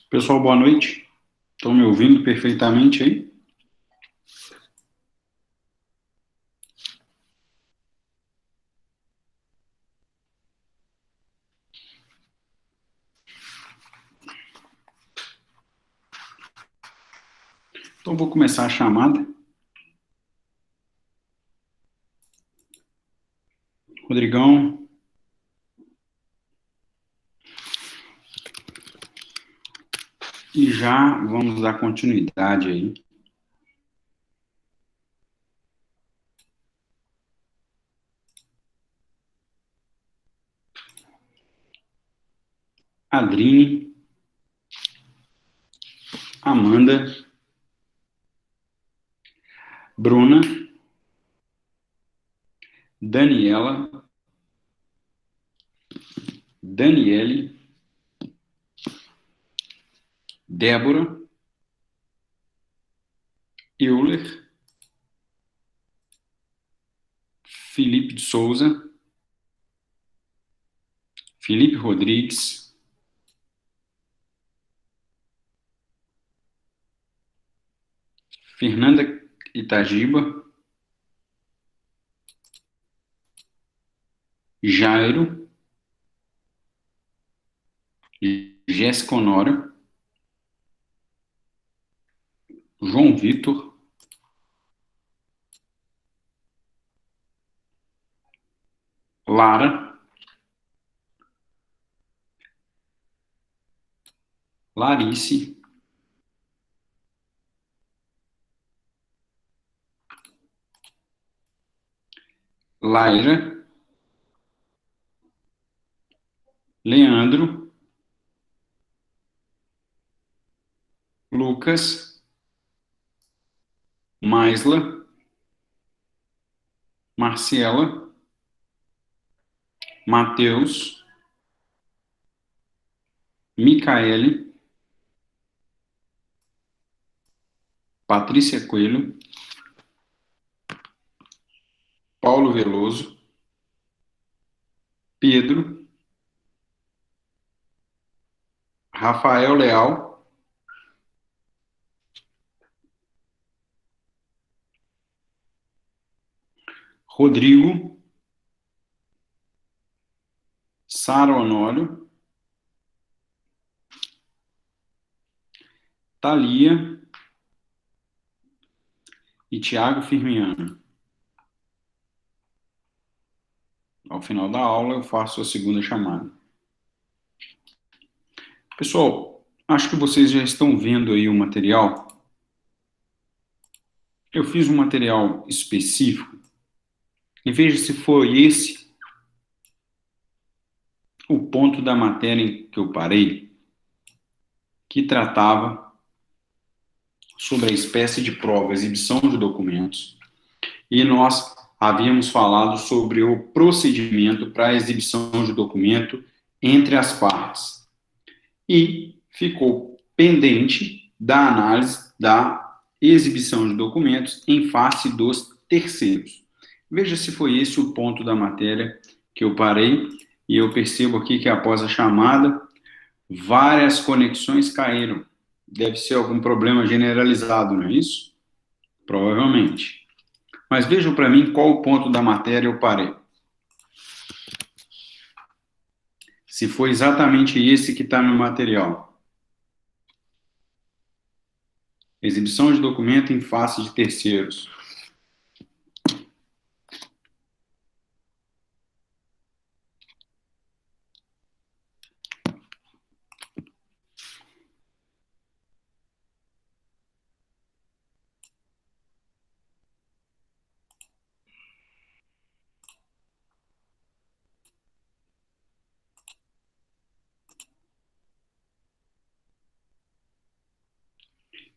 Pessoal, boa noite. Estão me ouvindo perfeitamente aí? Então, vou começar a chamada. Rodrigão. E já vamos dar continuidade aí. Adrine. Amanda. Bruna. Daniela. Daniele. Débora. Euler. Felipe de Souza. Felipe Rodrigues. Fernanda Itagiba. Jairo. Jéssica Honora. João Vitor. Lara. Larice. Laira. Leandro. Lucas. Maisla. Marciela. Matheus. Micaele. Patrícia Coelho. Paulo Veloso. Pedro. Rafael Leal. Rodrigo. Sara Honório. Thalia e Tiago Firmiano. Ao final da aula, eu faço a segunda chamada. Pessoal, acho que vocês já estão vendo aí o material. Eu fiz um material específico e veja se foi esse o ponto da matéria em que eu parei, que tratava sobre a espécie de prova, exibição de documentos, e nós havíamos falado sobre o procedimento para a exibição de documento entre as partes. E ficou pendente da análise da exibição de documentos em face dos terceiros. Veja se foi esse o ponto da matéria que eu parei, e eu percebo aqui que após a chamada, várias conexões caíram. Deve ser algum problema generalizado, não é isso? Provavelmente. Mas vejam para mim qual o ponto da matéria eu parei. Se foi exatamente esse que está no material. Exibição de documento em face de terceiros.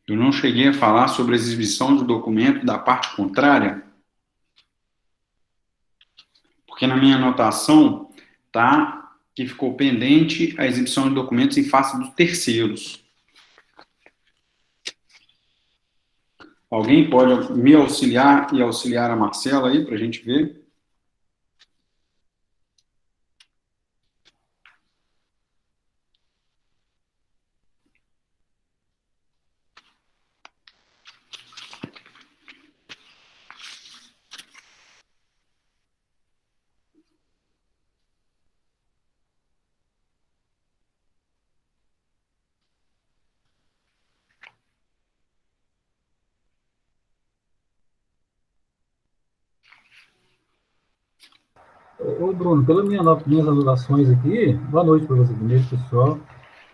Eu não cheguei a falar sobre a exibição de documento da parte contrária, porque na minha anotação tá que ficou pendente a exibição de documentos em face dos terceiros. Alguém pode me auxiliar e auxiliar a Marcela aí para a gente ver? Ô, Bruno, pelas minhas anotações aqui, boa noite para você primeiro, pessoal.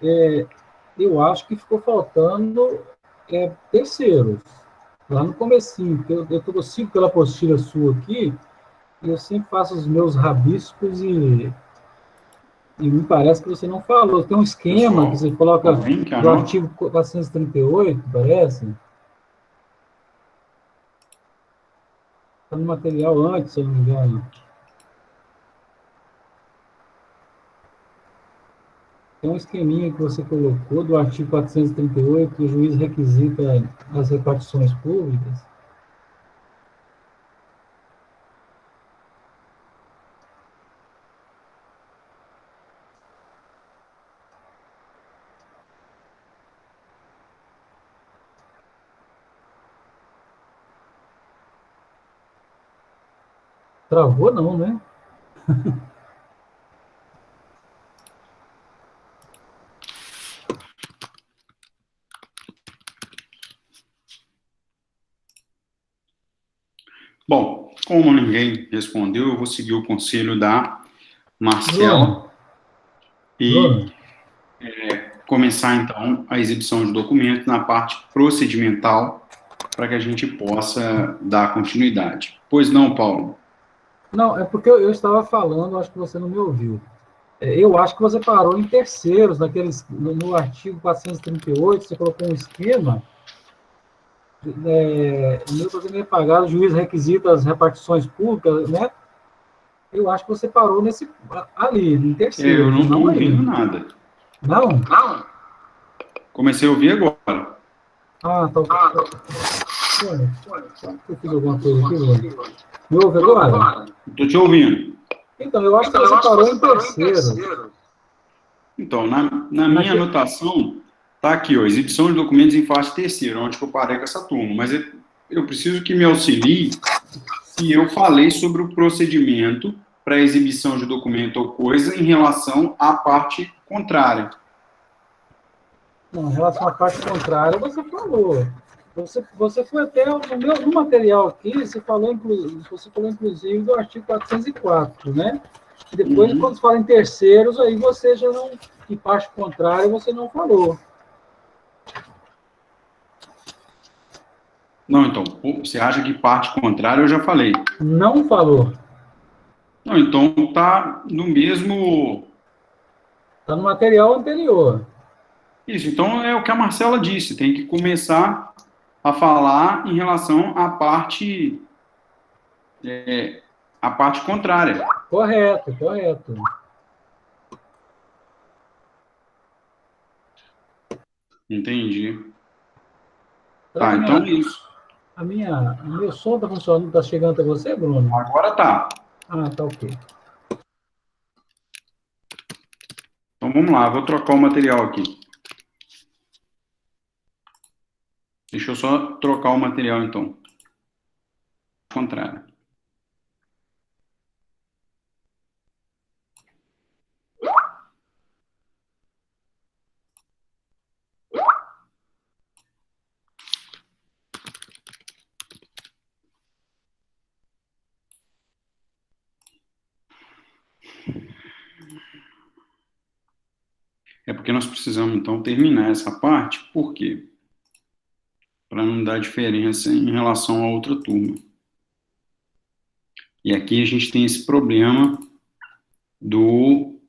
É, eu acho que ficou faltando terceiros, lá no comecinho, porque eu sigo pela apostila sua aqui, e eu sempre faço os meus rabiscos e me parece que você não falou. Tem um esquema que você Pessoal, coloca alguém que do anota? artigo 438, parece, está no material antes, se eu não me engano. Tem um esqueminha que você colocou do artigo 438, que o juiz requisita as repartições públicas. Travou não, né? Bom, como ninguém respondeu, eu vou seguir o conselho da Bruno, Marcela Bruno, e começar então a exibição de documentos na parte procedimental para que a gente possa dar continuidade. Pois não, Paulo? não, é porque eu estava falando, acho que você não me ouviu. Eu acho que você parou em terceiros, no artigo 438, você colocou um esquema, o meu procedimento é pagado, o juiz requisita as repartições públicas, né? Eu acho que você parou ali, em Eu terceiros, e não estou não aí. ouvindo nada. Não? Comecei a ouvir agora. Ah, tá. Ué, eu fiz alguma coisa aqui, Bruno? Me ouve agora? Estou te ouvindo. Então, eu acho que você parou em terceiros. Então, na minha Naque... anotação, está aqui, ó, exibição de documentos em fase terceira, onde que eu parei com essa turma. Mas eu preciso que me auxilie se eu falei sobre o procedimento para exibição de documento ou coisa em relação à parte contrária. Não, em relação à parte contrária, você falou. Você foi até no material aqui, você falou inclusive do artigo 404, né? E depois, quando Uhum. você fala em terceiros, aí você já não. Em parte contrária, você não falou. Não, então, você acha que parte contrária eu já falei. Não falou. Não, então tá no mesmo. Está no material anterior. Isso, então é o que a Marcela disse, tem que começar a falar em relação à parte contrária. Correto, correto. Entendi. A Tá, então minha, é isso. o meu som está funcionando, está chegando até você, Bruno? Agora tá. Ah, tá ok. Então vamos lá, vou trocar o material aqui. Deixa eu só trocar o material então. Contrário. É porque nós precisamos então terminar essa parte, por quê? Para não dar diferença em relação a outra turma. E aqui a gente tem esse problema do.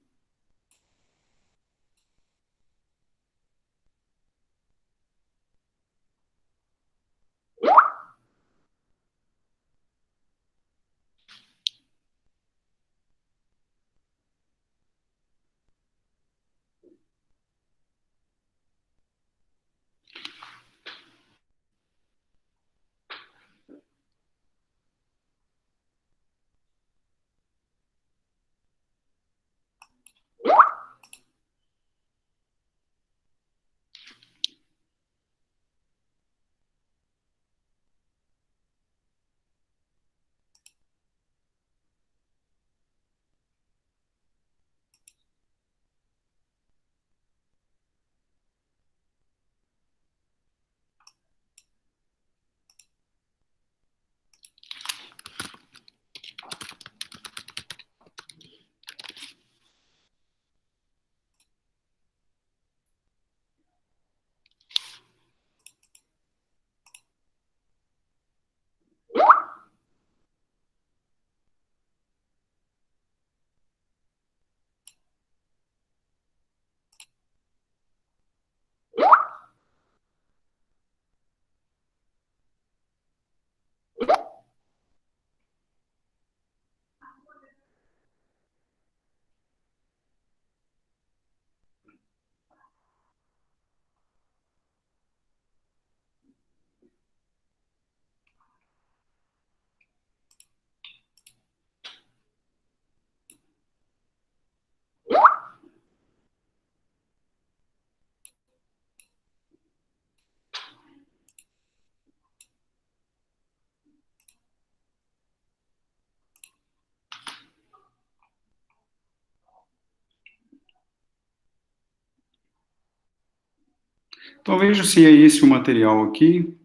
Então, veja se é esse o material aqui.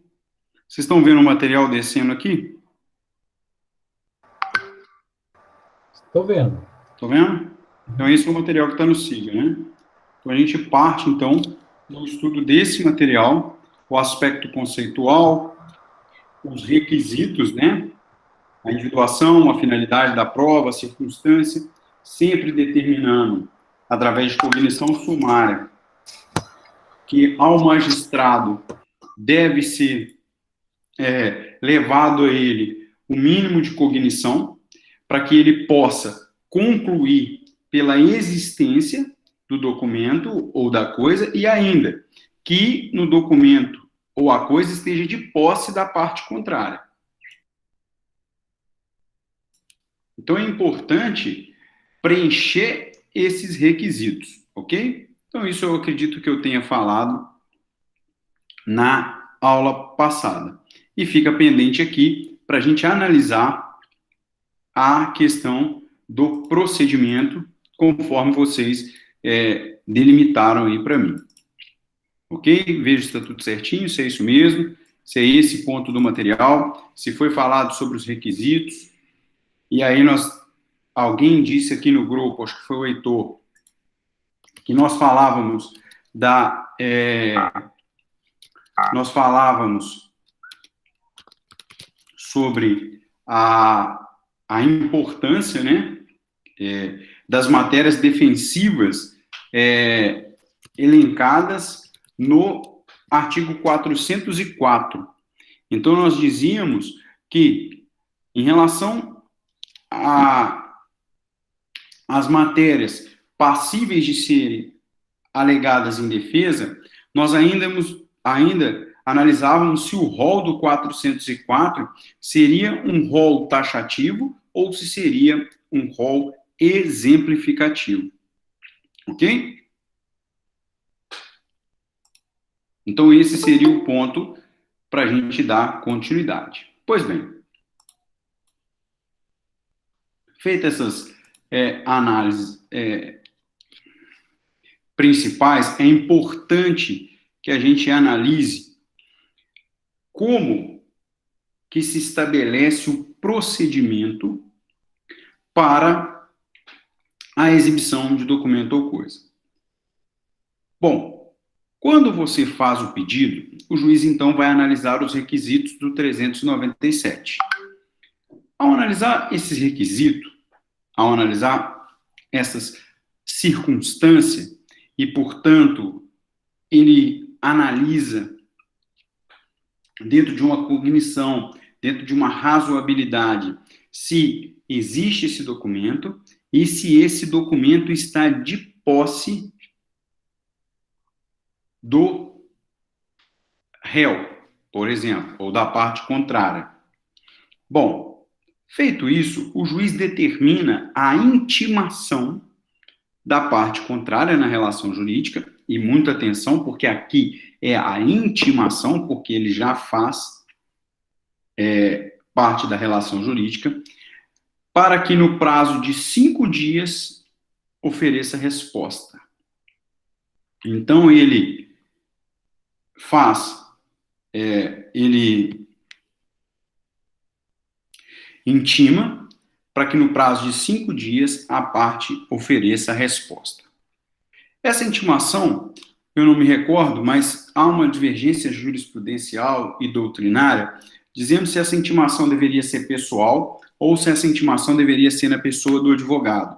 Vocês estão vendo o material descendo aqui? Estou vendo. Estão vendo? Então, esse é o material que está no SIGA, né? Então, a gente parte, então, do estudo desse material, o aspecto conceitual, os requisitos, né? A individuação, a finalidade da prova, a circunstância, sempre determinando, através de cognição sumária, que ao magistrado deve ser levado a ele o mínimo de cognição, para que ele possa concluir pela existência do documento ou da coisa, e ainda que no documento ou a coisa esteja de posse da parte contrária. Então, é importante preencher esses requisitos, ok? Então, isso eu acredito que eu tenha falado na aula passada. E fica pendente aqui para a gente analisar a questão do procedimento, conforme vocês delimitaram aí para mim. Ok? Veja se está tudo certinho, se é isso mesmo, se é esse ponto do material, se foi falado sobre os requisitos. E aí alguém disse aqui no grupo, acho que foi o Heitor, que nós falávamos sobre a importância, né, das matérias defensivas elencadas no artigo 404. Então, nós dizíamos que, em relação às matérias passíveis de serem alegadas em defesa, nós ainda analisávamos se o rol do 404 seria um rol taxativo ou se seria um rol exemplificativo. Ok? Então, esse seria o ponto para a gente dar continuidade. Pois bem, feitas essas análises principais, é importante que a gente analise como que se estabelece o procedimento para a exibição de documento ou coisa. Bom, quando você faz o pedido, o juiz então vai analisar os requisitos do 397. Ao analisar esses requisitos, ao analisar essas circunstâncias, e, portanto, ele analisa dentro de uma cognição, dentro de uma razoabilidade, se existe esse documento e se esse documento está de posse do réu, por exemplo, ou da parte contrária. Bom, feito isso, o juiz determina a intimação da parte contrária na relação jurídica, e muita atenção, porque aqui é a intimação, porque ele já faz parte da relação jurídica, para que no prazo de 5 dias ofereça resposta. Então, ele ele intima para que no prazo de 5 dias a parte ofereça a resposta. Essa intimação, eu não me recordo, mas há uma divergência jurisprudencial e doutrinária dizendo se essa intimação deveria ser pessoal ou se essa intimação deveria ser na pessoa do advogado.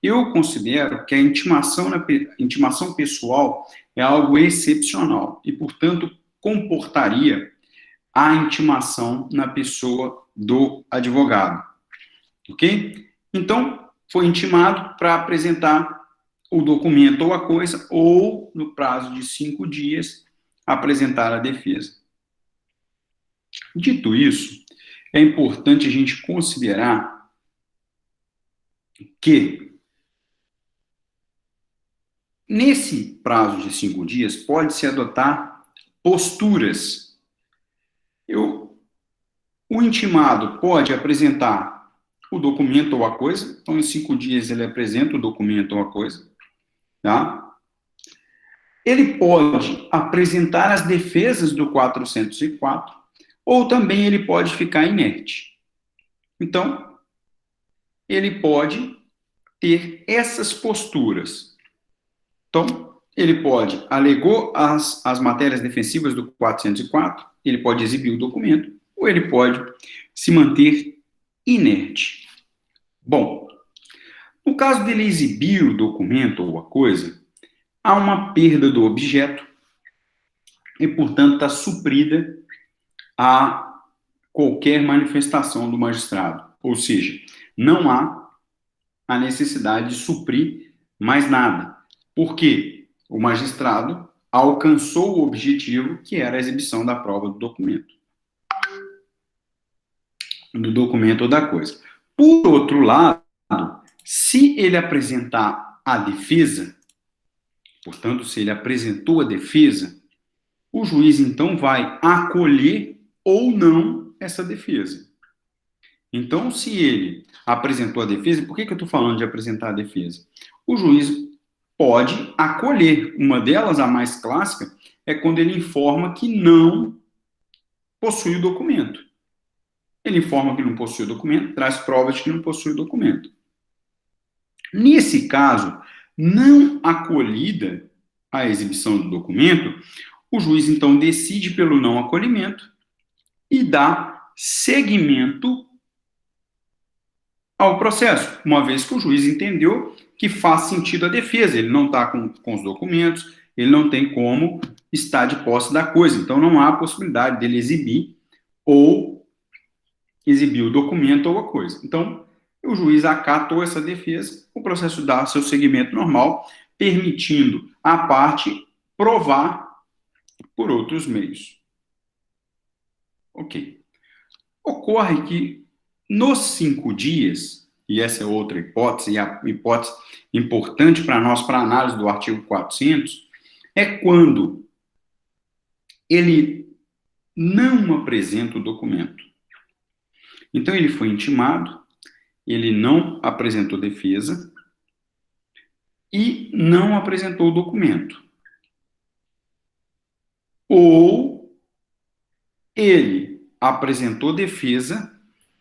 Eu considero que a intimação pessoal é algo excepcional e, portanto, comportaria a intimação na pessoa do advogado. Ok? Então, foi intimado para apresentar o documento ou a coisa, ou, no prazo de 5 dias, apresentar a defesa. Dito isso, é importante a gente considerar que, nesse prazo de 5 dias, pode-se adotar posturas. O intimado pode apresentar o documento ou a coisa, então, em 5 dias, ele apresenta o documento ou a coisa, tá? ele pode apresentar as defesas do 404, ou também ele pode ficar inerte. Então, ele pode ter essas posturas. Então, ele pode, alegou as matérias defensivas do 404, ele pode exibir o documento, ou ele pode se manter inerte. Bom, no caso dele exibir o documento ou a coisa, há uma perda do objeto e, portanto, está suprida a qualquer manifestação do magistrado. Ou seja, não há a necessidade de suprir mais nada. Por quê? O magistrado alcançou o objetivo, que era a exibição da prova do documento ou da coisa. Por outro lado, se ele apresentar a defesa, portanto, se ele apresentou a defesa, o juiz então vai acolher ou não essa defesa. Então, se ele apresentou a defesa, por que eu estou falando de apresentar a defesa? O juiz pode acolher. Uma delas, a mais clássica, é quando ele informa que não possui o documento. Ele informa que não possui o documento, traz provas de que não possui o documento. Nesse caso, não acolhida a exibição do documento, o juiz então decide pelo não acolhimento e dá seguimento ao processo, uma vez que o juiz entendeu que faz sentido a defesa, ele não está com os documentos, ele não tem como estar de posse da coisa, então não há possibilidade dele exibir o documento ou a coisa. Então, o juiz acatou essa defesa, o processo dá seu seguimento normal, permitindo a parte provar por outros meios. Ok. Ocorre que nos 5 dias, e essa é outra hipótese, e a hipótese importante para nós, para a análise do artigo 400, é quando ele não apresenta o documento. Então, ele foi intimado, ele não apresentou defesa e não apresentou o documento. Ou ele apresentou defesa,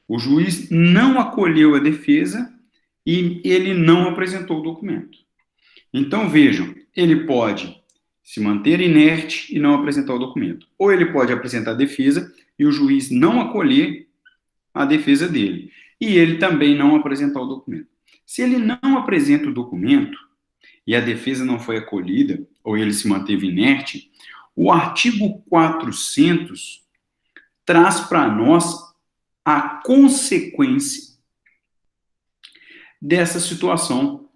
o juiz não acolheu a defesa e ele não apresentou o documento. Então, vejam, ele pode se manter inerte e não apresentar o documento. Ou ele pode apresentar a defesa e o juiz não acolher a defesa dele. E ele também não apresentar o documento. Se ele não apresenta o documento e a defesa não foi acolhida, ou ele se manteve inerte, o artigo 400 traz para nós a consequência dessa situação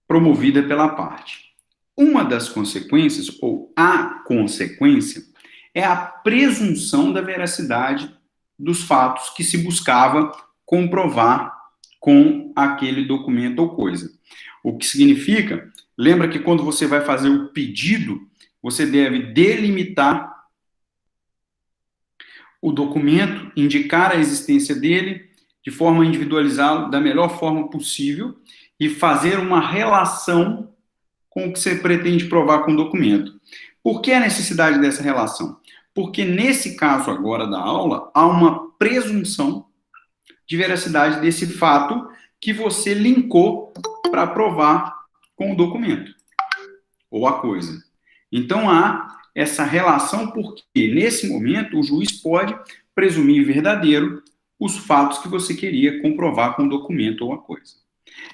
promovida pela parte. Uma das consequências, ou a consequência, é a presunção da veracidade dos fatos que se buscava comprovar com aquele documento ou coisa. O que significa, lembra que quando você vai fazer o pedido, você deve delimitar o documento, indicar a existência dele, de forma a individualizá-lo da melhor forma possível e fazer uma relação com o que você pretende provar com o documento. Por que a necessidade dessa relação? Porque nesse caso agora da aula, há uma presunção de veracidade desse fato que você linkou para provar com o documento ou a coisa. Então há essa relação porque nesse momento o juiz pode presumir verdadeiro os fatos que você queria comprovar com o documento ou a coisa.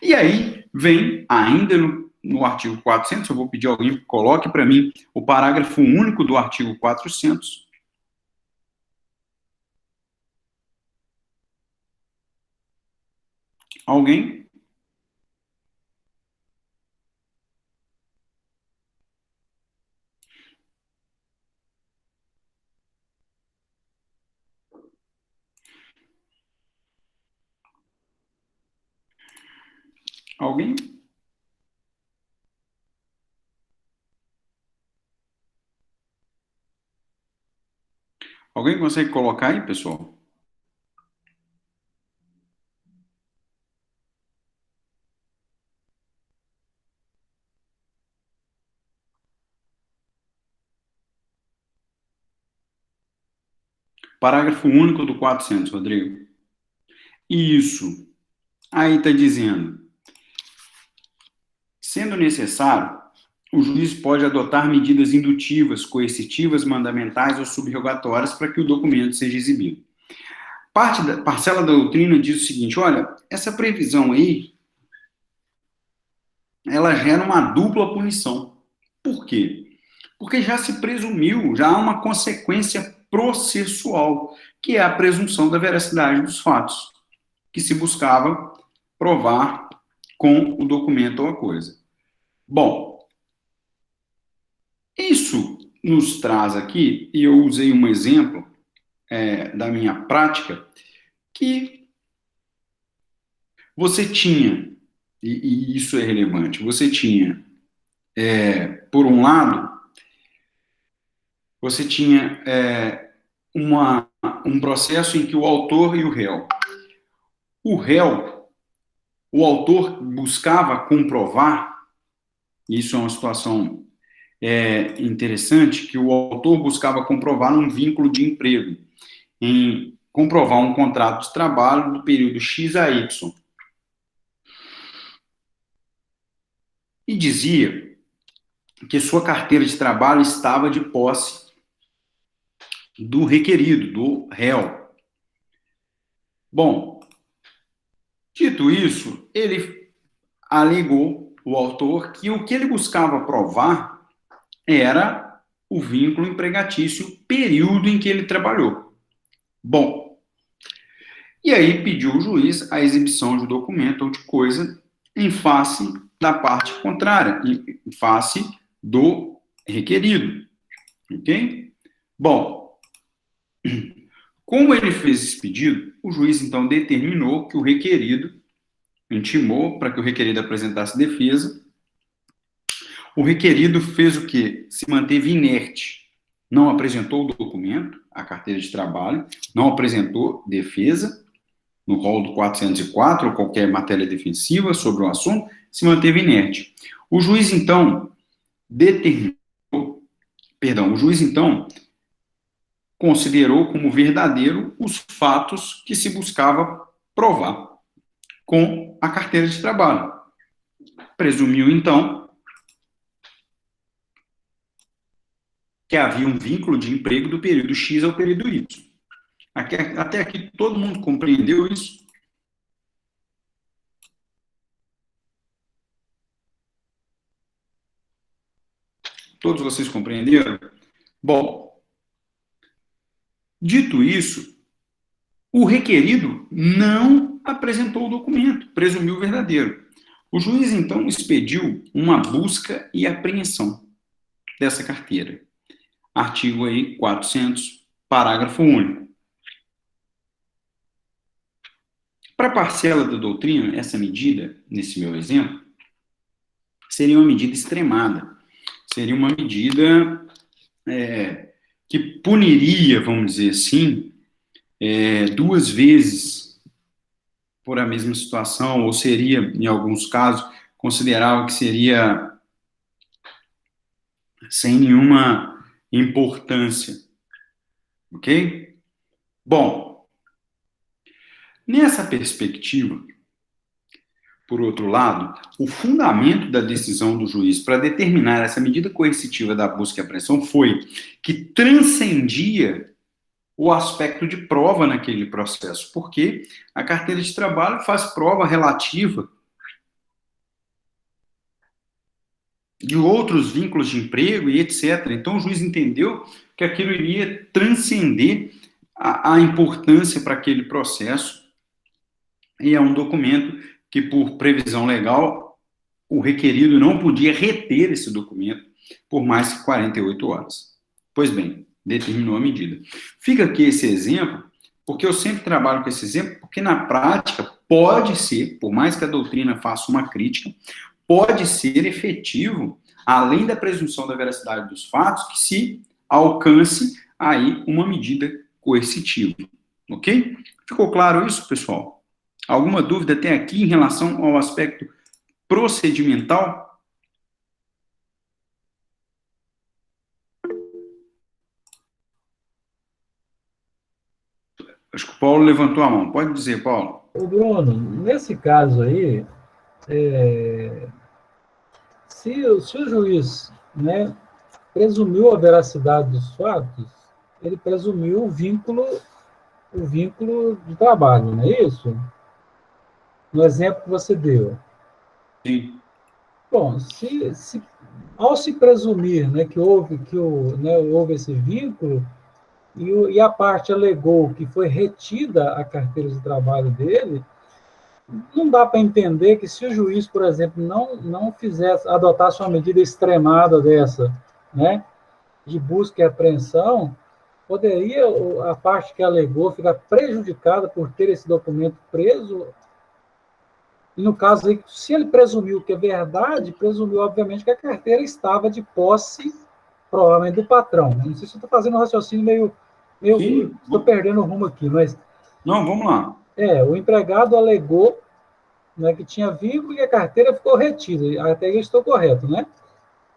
E aí vem ainda no artigo 400, eu vou pedir a alguém que coloque para mim o parágrafo único do artigo 400. Alguém? Alguém? Alguém consegue colocar aí, pessoal? Parágrafo único do 400, Rodrigo. Isso. Aí está dizendo, sendo necessário, o juiz pode adotar medidas indutivas, coercitivas, mandamentais ou subrogatórias para que o documento seja exibido. Parcela da doutrina diz o seguinte, olha, essa previsão aí, ela gera uma dupla punição. Por quê? Porque já se presumiu, já há uma consequência processual, que é a presunção da veracidade dos fatos, que se buscava provar com o documento ou a coisa. Bom, isso nos traz aqui, e eu usei um exemplo da minha prática, que você tinha, e isso é relevante, você tinha, por um lado, você tinha um processo em que o autor e o réu, o autor buscava comprovar, isso é uma situação interessante, que o autor buscava comprovar um vínculo de emprego, em comprovar um contrato de trabalho do período X a Y. E dizia que sua carteira de trabalho estava de posse do requerido, do réu. Bom, dito isso, ele alegou, o autor, que o que ele buscava provar era o vínculo empregatício, o período em que ele trabalhou. Bom, e aí pediu o juiz a exibição de documento ou de coisa em face da parte contrária, em face do requerido. Ok? Bom, como ele fez esse pedido, o juiz então determinou que o requerido, intimou para que o requerido apresentasse defesa. O requerido fez o quê? Se manteve inerte. Não apresentou o documento, a carteira de trabalho, não apresentou defesa, no rol do 404 ou qualquer matéria defensiva sobre o assunto, se manteve inerte. O juiz, então, considerou como verdadeiro os fatos que se buscava provar com a carteira de trabalho. Presumiu, então, que havia um vínculo de emprego do período X ao período Y. Até aqui todo mundo compreendeu isso? Todos vocês compreenderam? Bom, dito isso, o requerido não apresentou o documento, presumiu verdadeiro. O juiz, então, expediu uma busca e apreensão dessa carteira. Artigo aí 400, parágrafo único. Para a parcela da doutrina, essa medida, nesse meu exemplo, seria uma medida extremada. Seria uma medida que puniria, vamos dizer assim, duas vezes por a mesma situação, ou seria, em alguns casos, considerava que seria sem nenhuma importância. Ok? Bom, nessa perspectiva, por outro lado, o fundamento da decisão do juiz para determinar essa medida coercitiva da busca e apreensão foi que transcendia o aspecto de prova naquele processo, porque a carteira de trabalho faz prova relativa de outros vínculos de emprego e etc. Então, o juiz entendeu que aquilo iria transcender a importância para aquele processo e é um documento que, por previsão legal, o requerido não podia reter esse documento por mais que 48 horas. Pois bem, determinou a medida. Fica aqui esse exemplo, porque eu sempre trabalho com esse exemplo, porque na prática pode ser, por mais que a doutrina faça uma crítica, pode ser efetivo, além da presunção da veracidade dos fatos, que se alcance aí uma medida coercitiva. Ok? Ficou claro isso, pessoal? Alguma dúvida até aqui em relação ao aspecto procedimental? Acho que o Paulo levantou a mão. Pode dizer, Paulo. Ô, Bruno, nesse caso aí, se o juiz, né, presumiu a veracidade dos fatos, ele presumiu o vínculo de trabalho, não é isso? No exemplo que você deu. Sim. Bom, ao se presumir, né, houve esse vínculo e a parte alegou que foi retida a carteira de trabalho dele, não dá para entender que se o juiz, por exemplo, não adotasse uma medida extremada dessa, né, de busca e apreensão, poderia a parte que alegou ficar prejudicada por ter esse documento preso. E no caso aí, se ele presumiu que é verdade, presumiu, obviamente, que a carteira estava de posse, provavelmente, do patrão. Não sei se eu estou fazendo um raciocínio meio Sim. estou perdendo o rumo aqui, mas Não, vamos lá. o empregado alegou, né, que tinha vínculo e a carteira ficou retida. Até aí estou correto, né?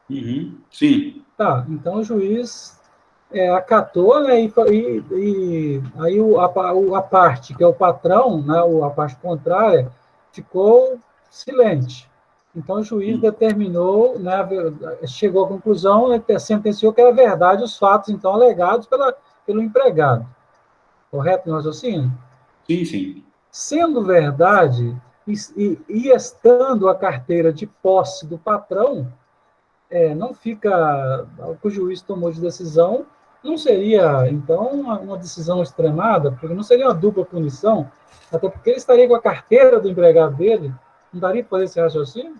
Uhum. Sim. Tá, então o juiz acatou, né, e aí a parte, que é o patrão, né, a parte contrária, ficou silente. Então o juiz Sim. determinou, né, chegou à conclusão, né, sentenciou que era verdade os fatos, então, alegados pelo empregado. Correto no raciocínio? Sim, sim. Sendo verdade, e estando a carteira de posse do patrão, não fica. O que o juiz tomou de decisão não seria, então, uma decisão extremada, porque não seria uma dupla punição, até porque ele estaria com a carteira do empregado dele, não daria para fazer esse raciocínio?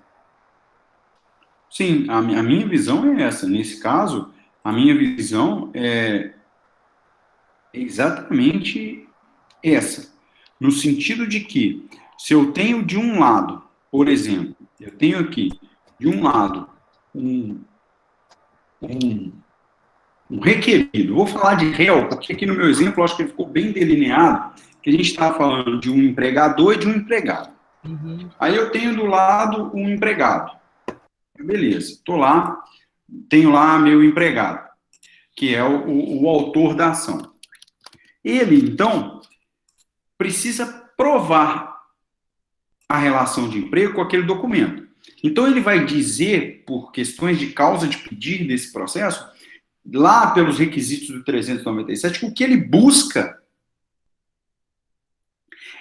Sim, a minha visão é essa. Nesse caso, a minha visão é exatamente essa. No sentido de que, se eu tenho de um lado, por exemplo, eu tenho aqui, de um lado, um, um, um requerido. Vou falar de réu, porque aqui no meu exemplo, eu acho que ele ficou bem delineado, que a gente está falando de um empregador e de um empregado. Uhum. Aí eu tenho do lado um empregado. Beleza, estou lá, tenho lá meu empregado, que é o autor da ação. Ele, então, precisa provar a relação de emprego com aquele documento. Então, ele vai dizer, por questões de causa de pedir desse processo, lá pelos requisitos do 397, que o que ele busca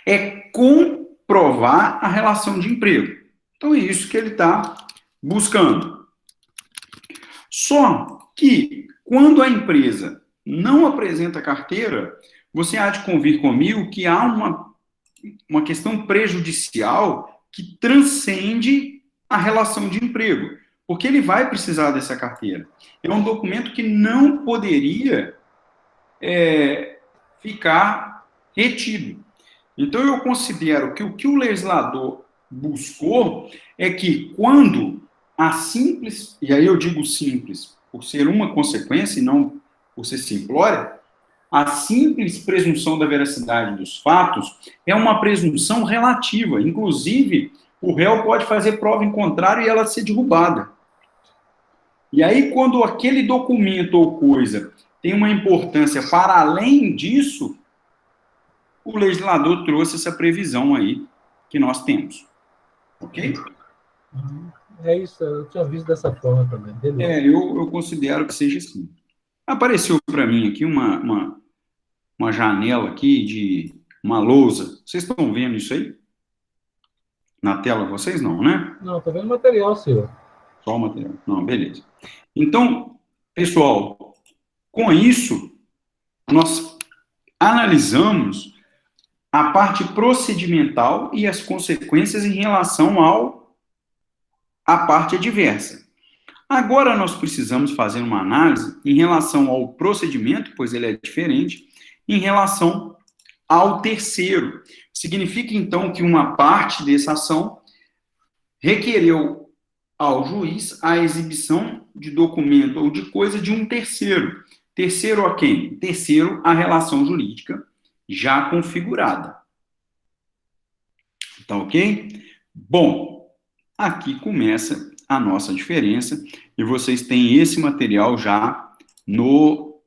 é comprovar a relação de emprego. Então, é isso que ele está buscando. Só que, quando a empresa não apresenta carteira, você há de convir comigo que há uma questão prejudicial que transcende a relação de emprego, porque ele vai precisar dessa carteira. É um documento que não poderia ficar retido. Então, eu considero que o que o legislador buscou é que, quando a simples, e aí eu digo simples, por ser uma consequência e não por ser simplória, a simples presunção da veracidade dos fatos é uma presunção relativa. Inclusive, o réu pode fazer prova em contrário e ela ser derrubada. E aí, quando aquele documento ou coisa tem uma importância para além disso, o legislador trouxe essa previsão aí que nós temos. Ok? É isso, eu tinha visto dessa forma também. Beleza. Eu considero que seja assim. Apareceu para mim aqui uma janela aqui de uma lousa. Vocês estão vendo isso aí? Na tela vocês não, né? Não, estou vendo material seu. Só o material. Não, beleza. Então, pessoal, com isso, nós analisamos a parte procedimental e as consequências em relação à parte adversa. Agora nós precisamos fazer uma análise em relação ao procedimento, pois ele é diferente, em relação ao terceiro. Significa, então, que uma parte dessa ação requereu ao juiz a exibição de documento ou de coisa de um terceiro. Terceiro a quem? Terceiro, a relação jurídica já configurada. Tá ok? Bom, aqui começa a nossa diferença e vocês têm esse material já no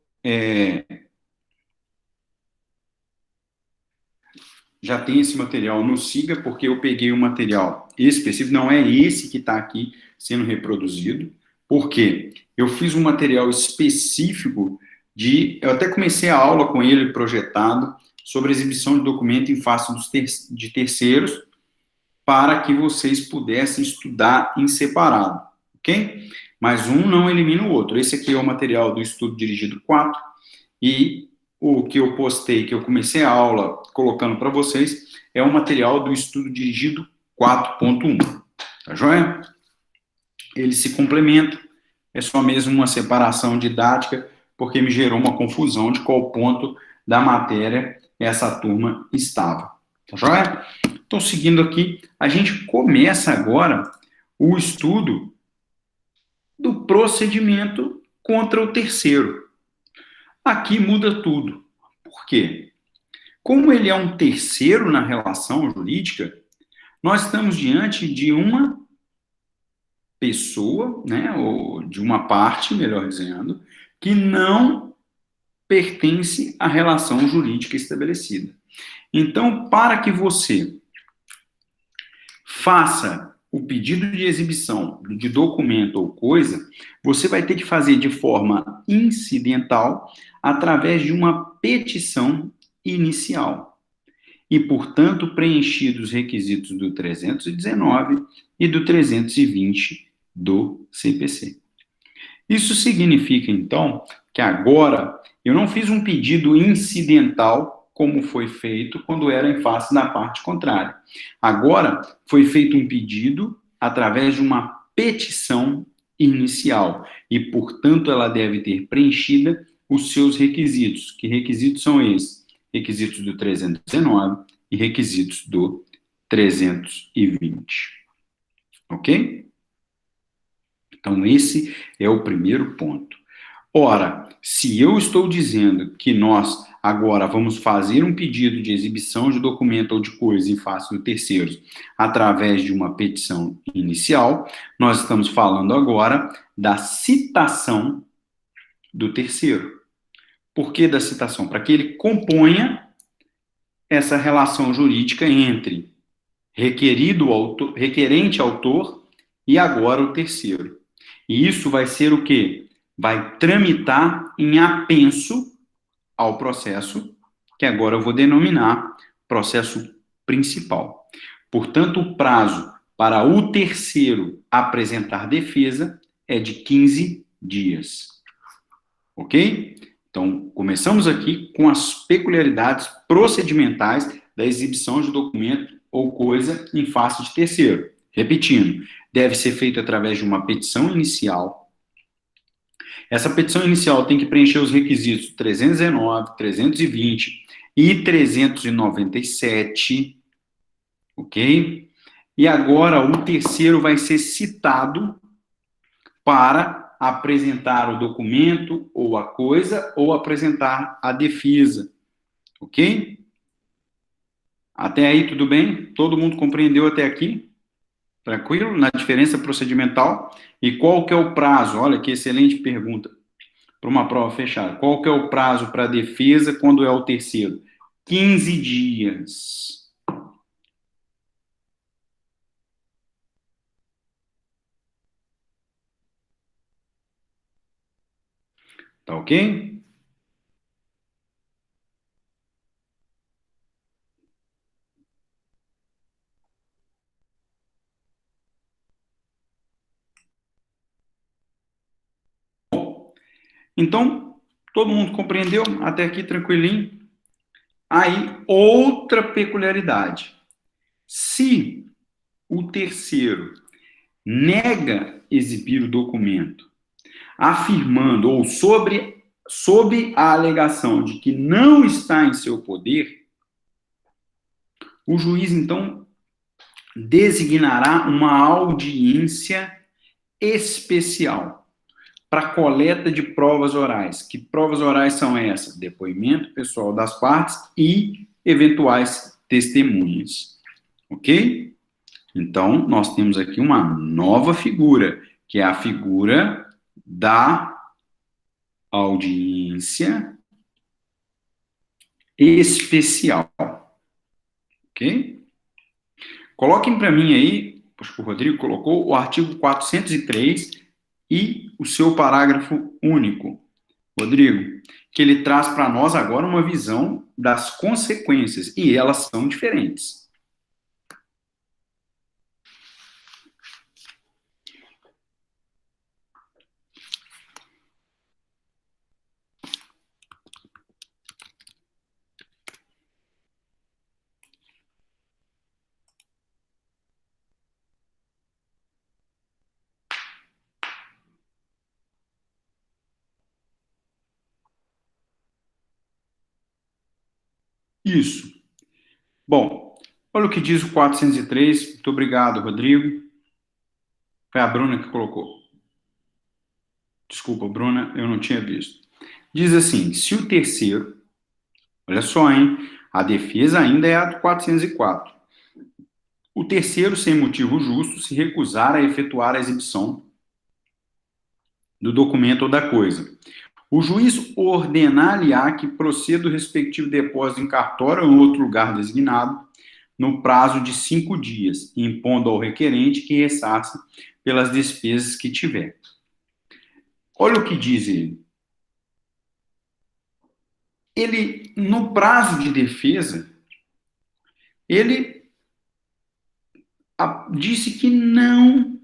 já tem esse material no Siga, porque eu peguei o material específico, não é esse que está aqui sendo reproduzido, porque eu fiz um material específico eu até comecei a aula com ele projetado sobre exibição de documento em face de terceiros, para que vocês pudessem estudar em separado, ok? Mas um não elimina o outro. Esse aqui é o material do estudo dirigido 4, e o que eu postei, que eu comecei a aula colocando para vocês, é o material do estudo dirigido 4.1, tá joia? Eles se complementam, é só mesmo uma separação didática, porque me gerou uma confusão de qual ponto da matéria essa turma estava, tá joia? Então, seguindo aqui, a gente começa agora o estudo do procedimento contra o terceiro. Aqui muda tudo. Por quê? Como ele é um terceiro na relação jurídica, nós estamos diante de uma pessoa, né, ou de uma parte, melhor dizendo, que não pertence à relação jurídica estabelecida. Então, para que você faça o pedido de exibição de documento ou coisa, você vai ter que fazer de forma incidental através de uma petição inicial. E, portanto, preenchidos os requisitos do 319 e do 320 do CPC. Isso significa, então, que agora eu não fiz um pedido incidental, como foi feito quando era em face da parte contrária. Agora, foi feito um pedido através de uma petição inicial, e, portanto, ela deve ter preenchida os seus requisitos. Que requisitos são esses? Requisitos do 319 e requisitos do 320. Ok? Então, esse é o primeiro ponto. Ora, se eu estou dizendo que nós agora vamos fazer um pedido de exibição de documento ou de coisa em face do terceiro através de uma petição inicial, nós estamos falando agora da citação do terceiro. Por que da citação? Para que ele componha essa relação jurídica entre requerente autor e agora o terceiro. E isso vai ser o quê? Vai tramitar em apenso ao processo, que agora eu vou denominar processo principal. Portanto, o prazo para o terceiro apresentar defesa é de 15 dias. Ok? Então, começamos aqui com as peculiaridades procedimentais da exibição de documento ou coisa em face de terceiro. Repetindo, deve ser feito através de uma petição inicial. Essa petição inicial tem que preencher os requisitos 319, 320 e 397, ok? E agora o terceiro vai ser citado para apresentar o documento ou a coisa ou apresentar a defesa, ok? Até aí tudo bem? Todo mundo compreendeu até aqui? Tranquilo? Na diferença procedimental? E qual que é o prazo? Olha que excelente pergunta para uma prova fechada. Qual que é o prazo para a defesa quando é o terceiro? 15 dias. Tá ok? Então, todo mundo compreendeu? Até aqui tranquilinho? Aí, outra peculiaridade. Se o terceiro nega exibir o documento, afirmando ou sob a alegação de que não está em seu poder, o juiz, então, designará uma audiência especial para coleta de provas orais. Que provas orais são essas? Depoimento pessoal das partes e eventuais testemunhas. Ok? Então, nós temos aqui uma nova figura, que é a figura da audiência especial. Ok? Coloquem para mim aí, acho que o Rodrigo colocou, o artigo 403 e o seu parágrafo único. Rodrigo, que ele traz para nós agora uma visão das consequências, e elas são diferentes. Isso. Bom, olha o que diz o 403. Muito obrigado, Rodrigo. Foi a Bruna que colocou. Desculpa, Bruna, eu não tinha visto. Diz assim, se o terceiro, olha só, hein? A defesa ainda é a do 404. O terceiro, sem motivo justo, se recusar a efetuar a exibição do documento ou da coisa. O juiz ordenar-lhe-á que proceda o respectivo depósito em cartório ou em outro lugar designado, no prazo de 5 dias, impondo ao requerente que ressarça pelas despesas que tiver. Olha o que diz ele. Ele, no prazo de defesa, ele disse que não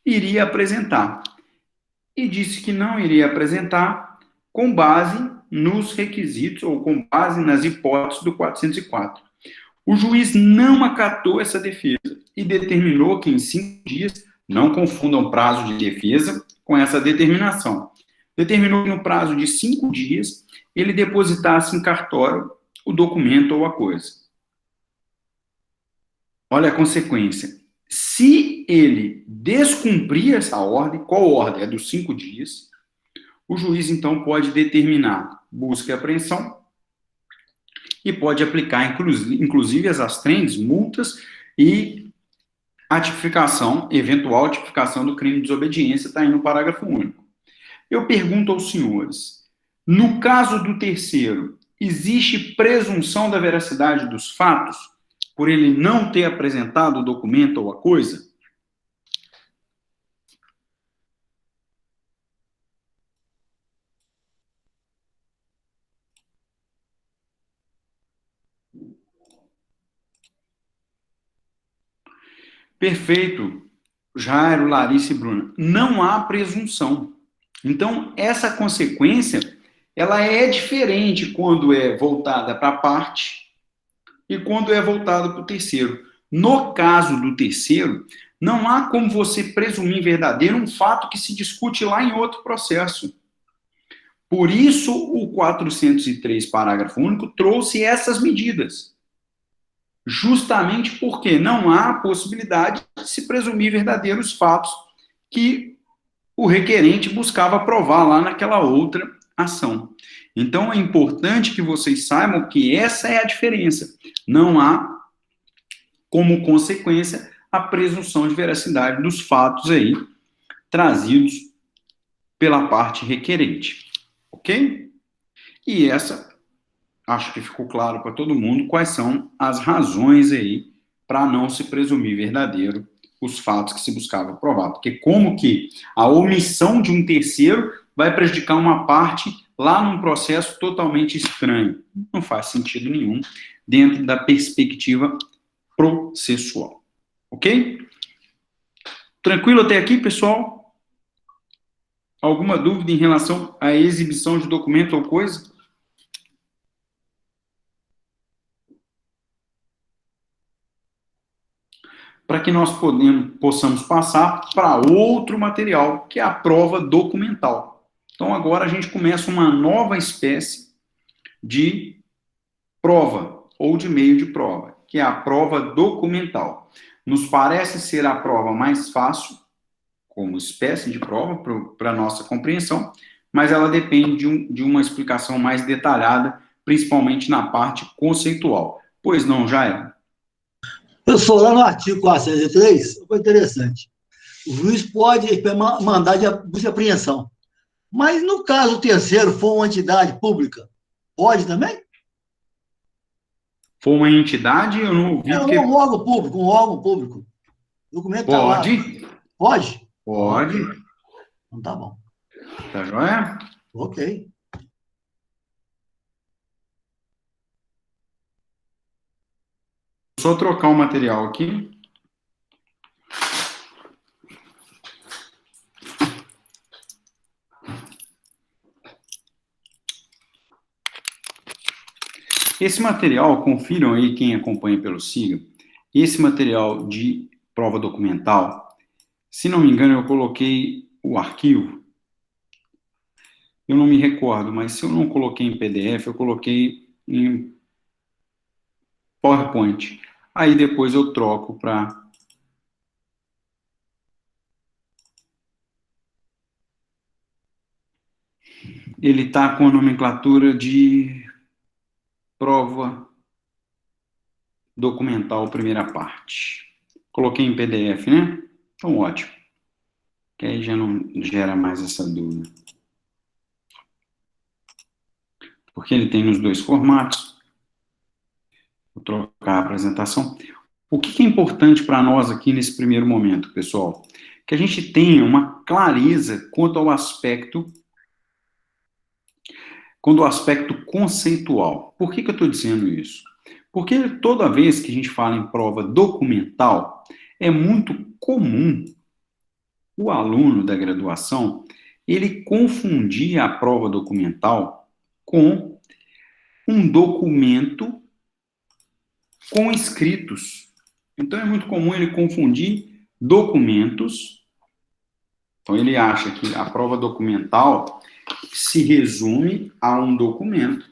iria apresentar. E disse que não iria apresentar com base nos requisitos ou com base nas hipóteses do 404. O juiz não acatou essa defesa e determinou que em 5 dias, não confundam prazo de defesa com essa determinação, determinou que no prazo de 5 dias ele depositasse em cartório o documento ou a coisa. Olha a consequência. Se ele descumprir essa ordem, qual ordem? É dos 5 dias, o juiz, então, pode determinar busca e apreensão e pode aplicar, inclusive, as astrendes, multas e a tipificação, eventual tipificação do crime de desobediência, está aí no parágrafo único. Eu pergunto aos senhores, no caso do terceiro, existe presunção da veracidade dos fatos por ele não ter apresentado o documento ou a coisa? Perfeito, Jairo, Larissa e Bruna. Não há presunção. Então, essa consequência, ela é diferente quando é voltada para a parte e quando é voltada para o terceiro. No caso do terceiro, não há como você presumir verdadeiro um fato que se discute lá em outro processo. Por isso, o 403, parágrafo único, trouxe essas medidas. Justamente porque não há possibilidade de se presumir verdadeiros fatos que o requerente buscava provar lá naquela outra ação. Então, é importante que vocês saibam que essa é a diferença. Não há, como consequência, a presunção de veracidade dos fatos aí trazidos pela parte requerente. Ok? E essa, acho que ficou claro para todo mundo quais são as razões aí para não se presumir verdadeiro os fatos que se buscava provar. Porque como que a omissão de um terceiro vai prejudicar uma parte lá num processo totalmente estranho? Não faz sentido nenhum dentro da perspectiva processual. Ok? Tranquilo até aqui, pessoal? Alguma dúvida em relação à exibição de documento ou coisa? Para que nós possamos passar para outro material, que é a prova documental. Então, agora a gente começa uma nova espécie de prova, ou de meio de prova, que é a prova documental. Nos parece ser a prova mais fácil, como espécie de prova, para a nossa compreensão, mas ela depende de uma explicação mais detalhada, principalmente na parte conceitual. Pois não, Jair? Pessoal, lá no artigo 403, foi interessante. O juiz pode mandar de busca e apreensão. Mas no caso o terceiro for uma entidade pública, pode também? For uma entidade, eu não ouvi É porque um órgão público, um órgão público. O documento está lá. pode, Pode? pode, Então tá bom. tá joia? Ok. Só trocar o material aqui. Esse material, confiram aí quem acompanha pelo SIGA, esse material de prova documental, se não me engano, eu coloquei o arquivo, eu não me recordo, mas se eu não coloquei em PDF, eu coloquei em PowerPoint. Aí depois eu troco para... Ele está com a nomenclatura de prova documental, primeira parte. Coloquei em PDF, né? Então, ótimo. Que aí já não gera mais essa dúvida. Porque ele tem nos dois formatos. Vou trocar a apresentação. O que é importante para nós aqui nesse primeiro momento, pessoal? Que a gente tenha uma clareza quanto ao aspecto conceitual. Por que eu estou dizendo isso? Porque toda vez que a gente fala em prova documental, é muito comum o aluno da graduação ele confundir a prova documental com um documento com escritos. Então é muito comum ele confundir documentos. Então ele acha que a prova documental se resume a um documento,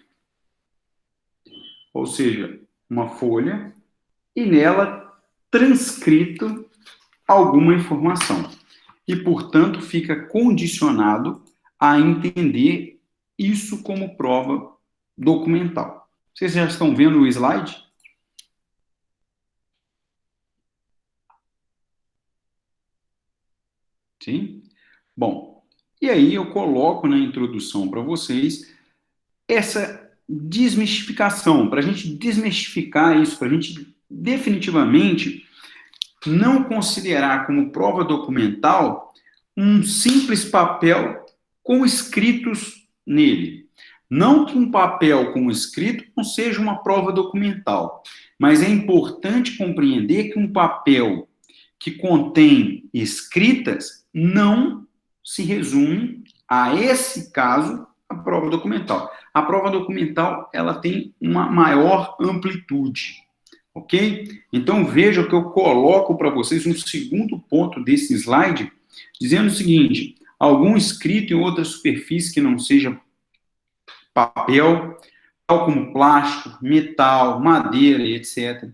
ou seja, uma folha, e nela transcrito alguma informação. E, portanto, fica condicionado a entender isso como prova documental. Vocês já estão vendo o slide? Sim? Bom, e aí eu coloco na introdução para vocês essa desmistificação, para a gente desmistificar isso, para a gente definitivamente não considerar como prova documental um simples papel com escritos nele. Não que um papel com escrito não seja uma prova documental, mas é importante compreender que um papel que contém escritas não se resume a esse caso a prova documental. A prova documental ela tem uma maior amplitude, ok? Então veja que eu coloco para vocês um segundo ponto desse slide, dizendo o seguinte: algum escrito em outra superfície que não seja papel, tal como plástico, metal, madeira, etc.,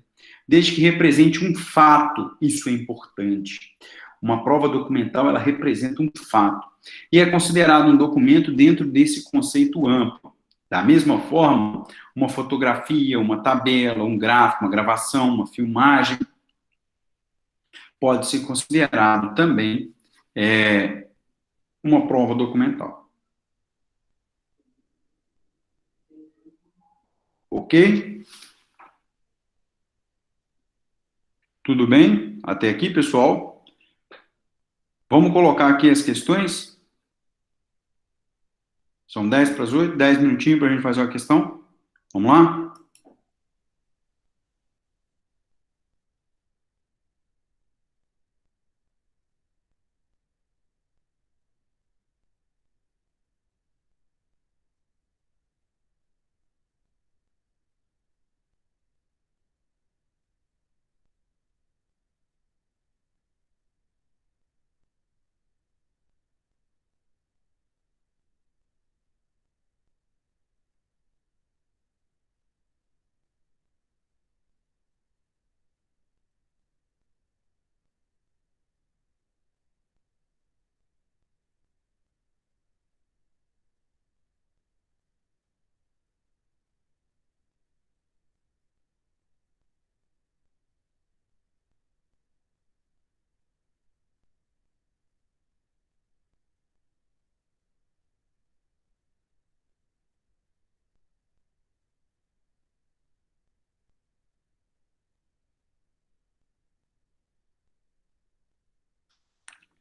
desde que represente um fato, isso é importante. Uma prova documental, ela representa um fato. E é considerado um documento dentro desse conceito amplo. Da mesma forma, uma fotografia, uma tabela, um gráfico, uma gravação, uma filmagem, pode ser considerado também uma prova documental. Ok? Tudo bem? Até aqui, pessoal? Vamos colocar aqui as questões? São 10 para as 8, 10 minutinhos para a gente fazer uma questão. Vamos lá?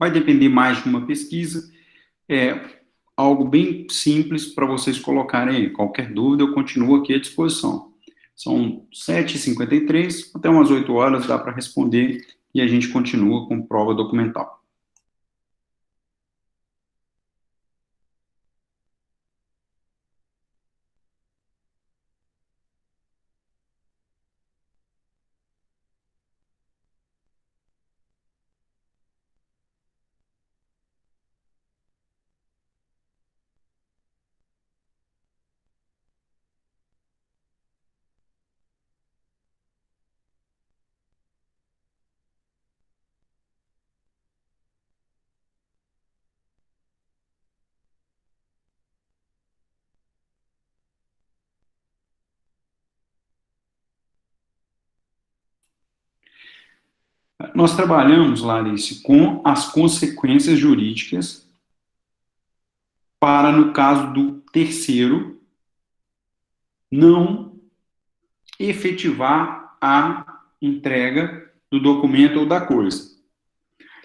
vai depender mais de uma pesquisa, é algo bem simples para vocês colocarem aí. Qualquer dúvida, eu continuo aqui à disposição. São 7h53, até umas 8 horas dá para responder e a gente continua com prova documental. Nós trabalhamos, Larice, com as consequências jurídicas para, no caso do terceiro, não efetivar a entrega do documento ou da coisa.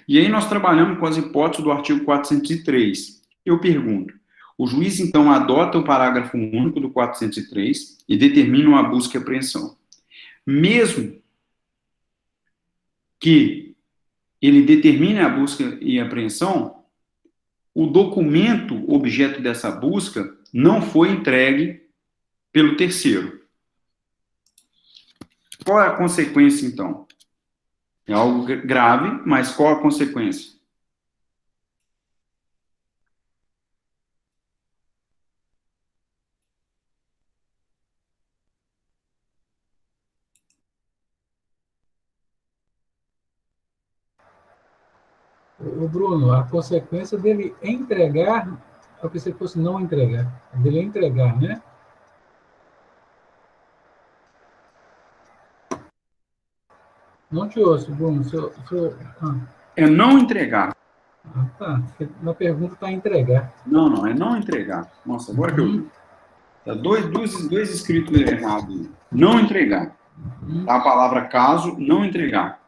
E aí nós trabalhamos com as hipóteses do artigo 403. Eu pergunto, o juiz, então, adota o parágrafo único do 403 e determina uma busca e apreensão. Mesmo que ele determine a busca e apreensão, o documento objeto dessa busca não foi entregue pelo terceiro. Qual é a consequência, então? É algo grave, mas qual a consequência? O Bruno, a consequência dele entregar, eu pensei que fosse não entregar, dele entregar, né? Não te ouço, Bruno. É não entregar. Tá. Na pergunta está entregar. Não, é não entregar. Nossa, agora que eu vi. Tá dois escritos errados. Não entregar. Tá a palavra caso, não entregar.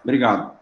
Obrigado.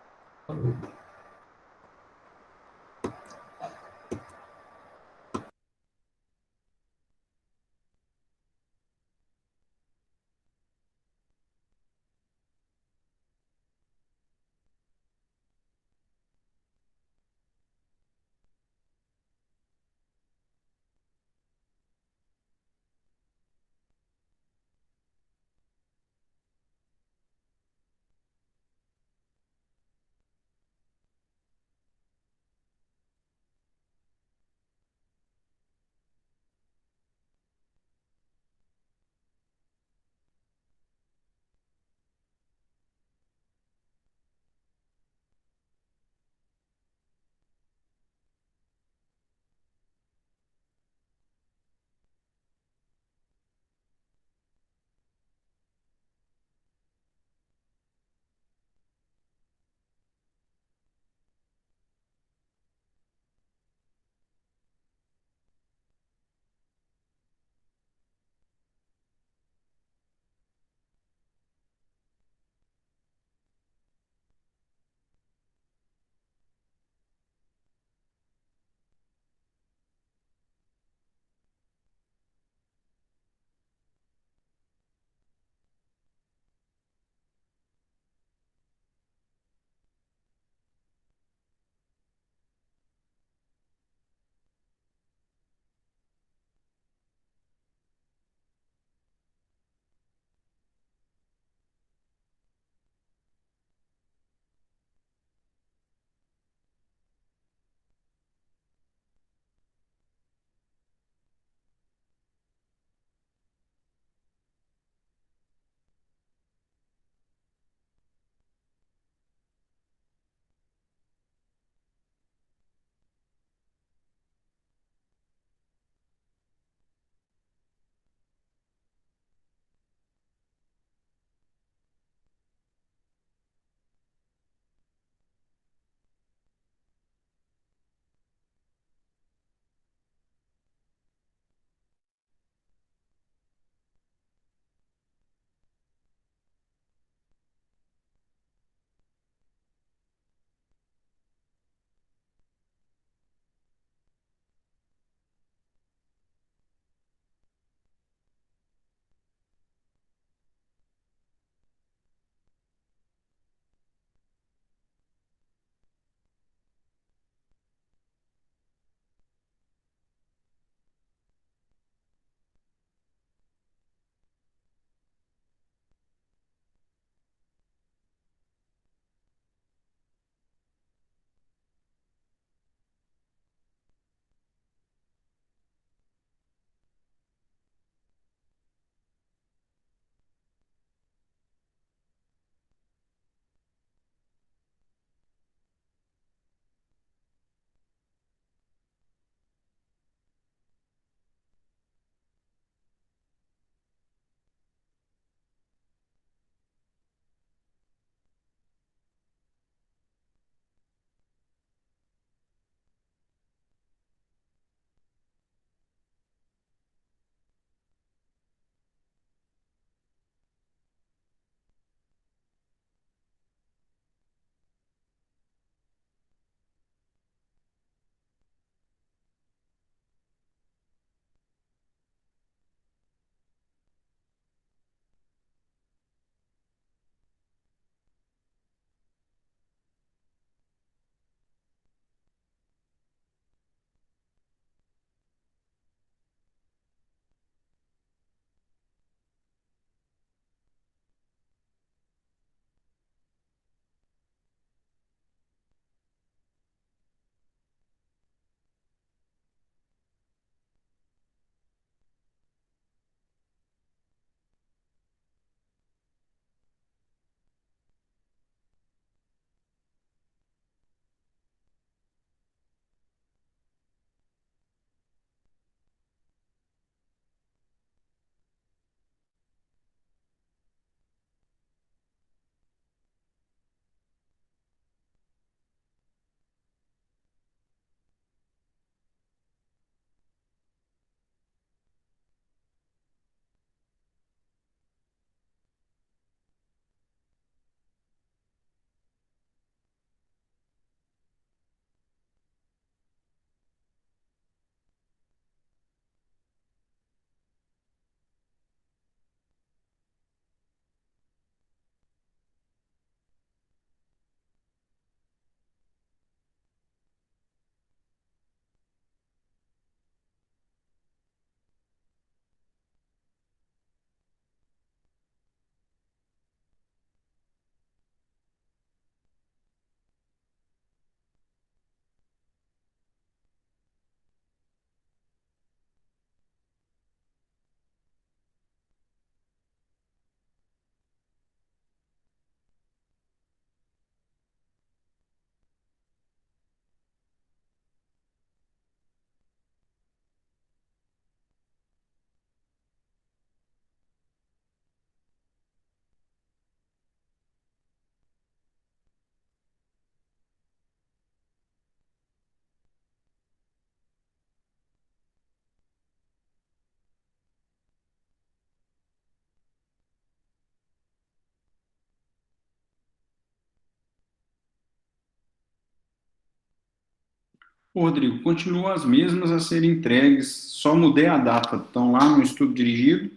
Ô, Rodrigo, continuam as mesmas a serem entregues, só mudei a data. Estão lá no estudo dirigido,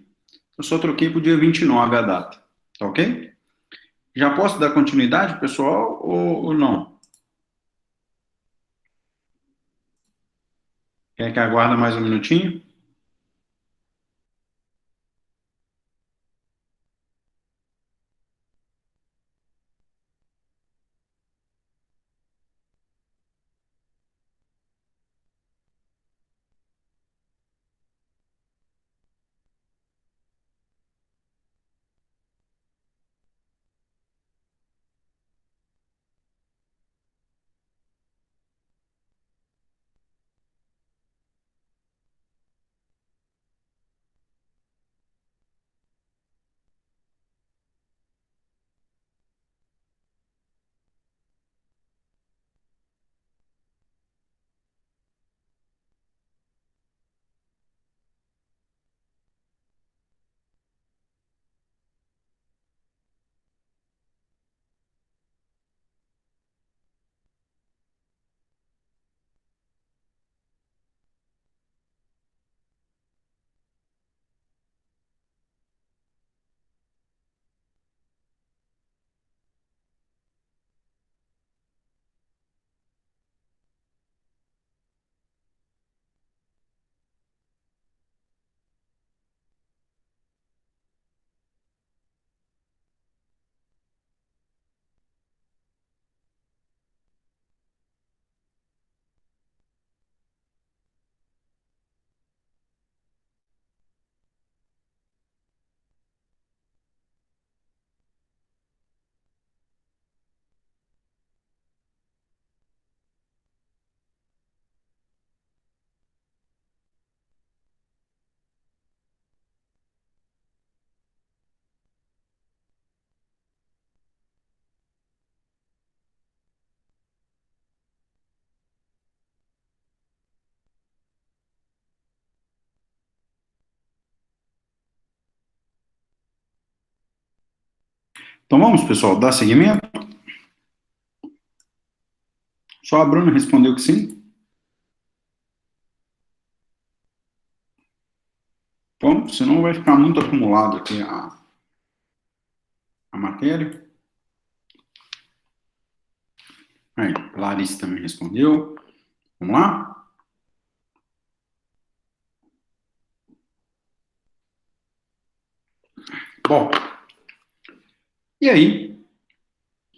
eu só troquei para o dia 29 a data. Tá ok? Já posso dar continuidade, pessoal, ou não? Quer que aguarde mais um minutinho? Então vamos, pessoal, dar seguimento? Só a Bruna respondeu que sim. Bom, senão vai ficar muito acumulado aqui a matéria. Aí, Larissa também respondeu. Vamos lá? Bom, e aí,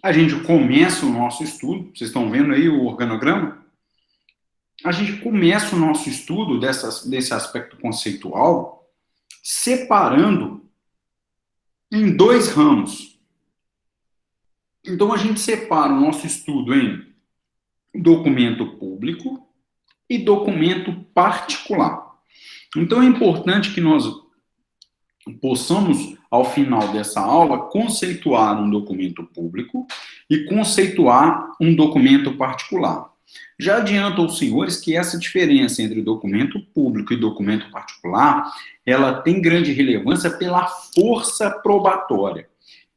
a gente começa o nosso estudo. Vocês estão vendo aí o organograma? A gente começa o nosso estudo desse aspecto conceitual separando em dois ramos. Então, a gente separa o nosso estudo em documento público e documento particular. Então, é importante que nós possamos, ao final dessa aula, conceituar um documento público e conceituar um documento particular. Já adianto aos senhores que essa diferença entre documento público e documento particular, ela tem grande relevância pela força probatória.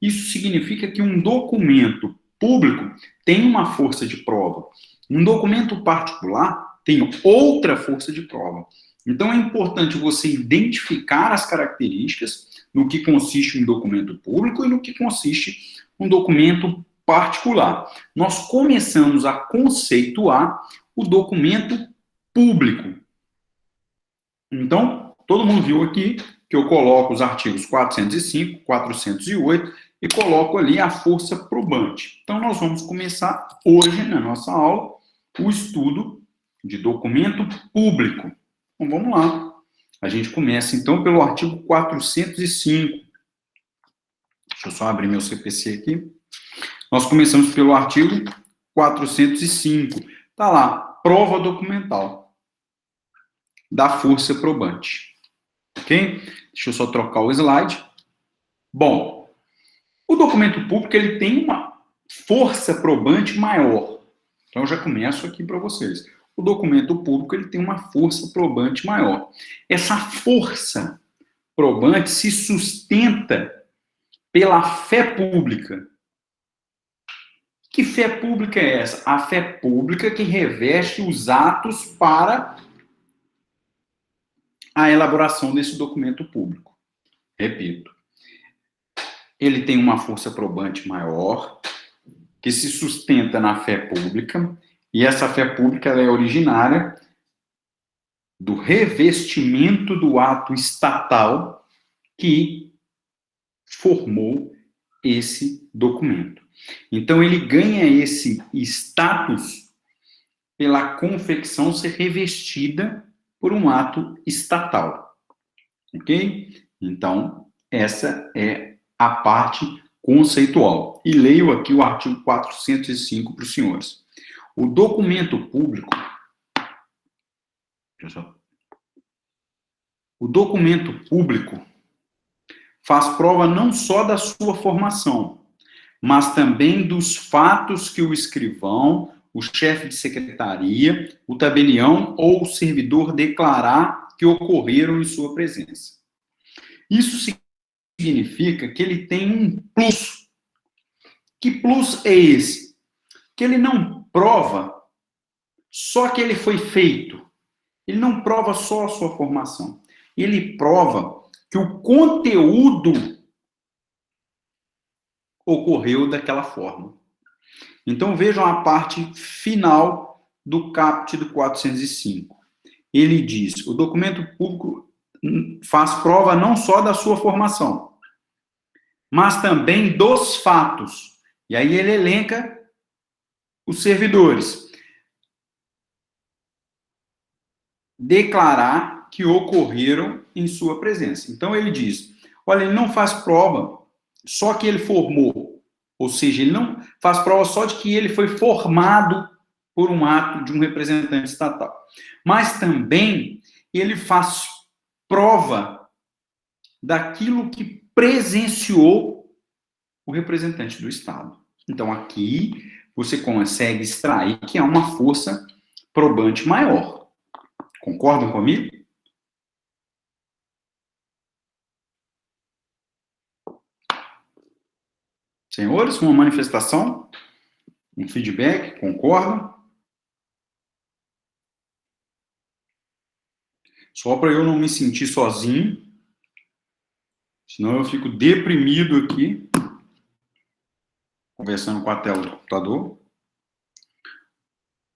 Isso significa que um documento público tem uma força de prova. Um documento particular tem outra força de prova. Então, é importante você identificar as características no que consiste um documento público e no que consiste um documento particular. Nós começamos a conceituar o documento público. Então, todo mundo viu aqui que eu coloco os artigos 405, 408 e coloco ali a força probante. Então, nós vamos começar hoje, na nossa aula, o estudo de documento público. Então, vamos lá. A gente começa, então, pelo artigo 405. Deixa eu só abrir meu CPC aqui. Nós começamos pelo artigo 405. Está lá, prova documental da força probante. Ok? Deixa eu só trocar o slide. Bom, o documento público ele tem uma força probante maior. Então, eu já começo aqui para vocês. O documento público ele tem uma força probante maior. Essa força probante se sustenta pela fé pública. Que fé pública é essa? A fé pública que reveste os atos para a elaboração desse documento público. Repito, ele tem uma força probante maior, que se sustenta na fé pública, e essa fé pública ela é originária do revestimento do ato estatal que formou esse documento. Então, ele ganha esse status pela confecção ser revestida por um ato estatal. Ok? Então, essa é a parte conceitual. E leio aqui o artigo 405 para os senhores. O documento público... O documento público faz prova não só da sua formação, mas também dos fatos que o escrivão, o chefe de secretaria, o tabelião ou o servidor declarar que ocorreram em sua presença. Isso significa que ele tem um plus. Que plus é esse? Que ele não prova só que ele foi feito. Ele não prova só a sua formação. Ele prova que o conteúdo ocorreu daquela forma. Então, vejam a parte final do caput do 405. Ele diz, o documento público faz prova não só da sua formação, mas também dos fatos. E aí ele elenca os servidores. Declarar que ocorreram em sua presença. Então, ele diz, olha, ele não faz prova só que ele formou, ou seja, ele não faz prova só de que ele foi formado por um ato de um representante estatal, mas também ele faz prova daquilo que presenciou o representante do Estado. Então, aqui você consegue extrair que há uma força probante maior. Concordam comigo? Senhores, uma manifestação? Um feedback? Concordam? Só para eu não me sentir sozinho, senão eu fico deprimido aqui, conversando com a tela do computador.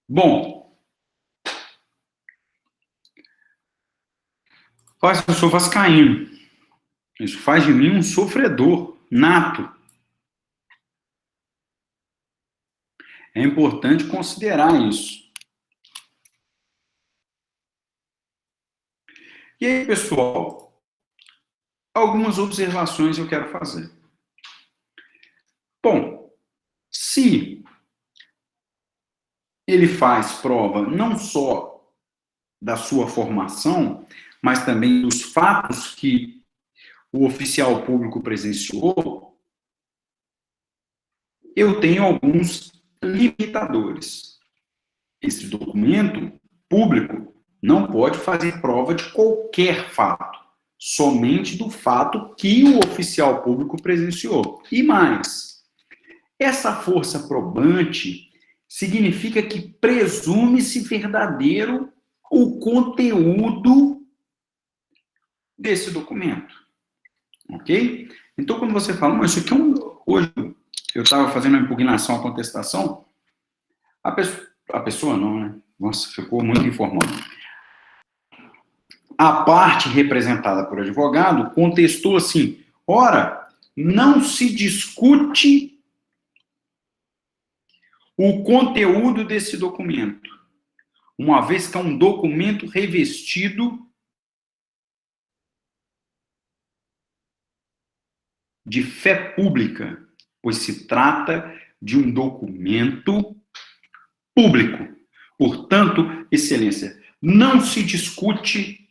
Bom, eu sou vascaíno. Isso faz de mim um sofredor nato. É importante considerar isso. E aí, pessoal, algumas observações eu quero fazer. Bom, se ele faz prova não só da sua formação, mas também dos fatos que o oficial público presenciou, eu tenho alguns limitadores. Esse documento público não pode fazer prova de qualquer fato, somente do fato que o oficial público presenciou. E mais, essa força probante significa que presume-se verdadeiro o conteúdo desse documento. Ok? Então, quando você fala, mas isso aqui é hoje eu estava fazendo uma impugnação à contestação, a pessoa não, né? Nossa, ficou muito informal. A parte representada por advogado contestou assim, ora, não se discute o conteúdo desse documento, uma vez que é um documento revestido de fé pública, pois se trata de um documento público. Portanto, excelência, não se discute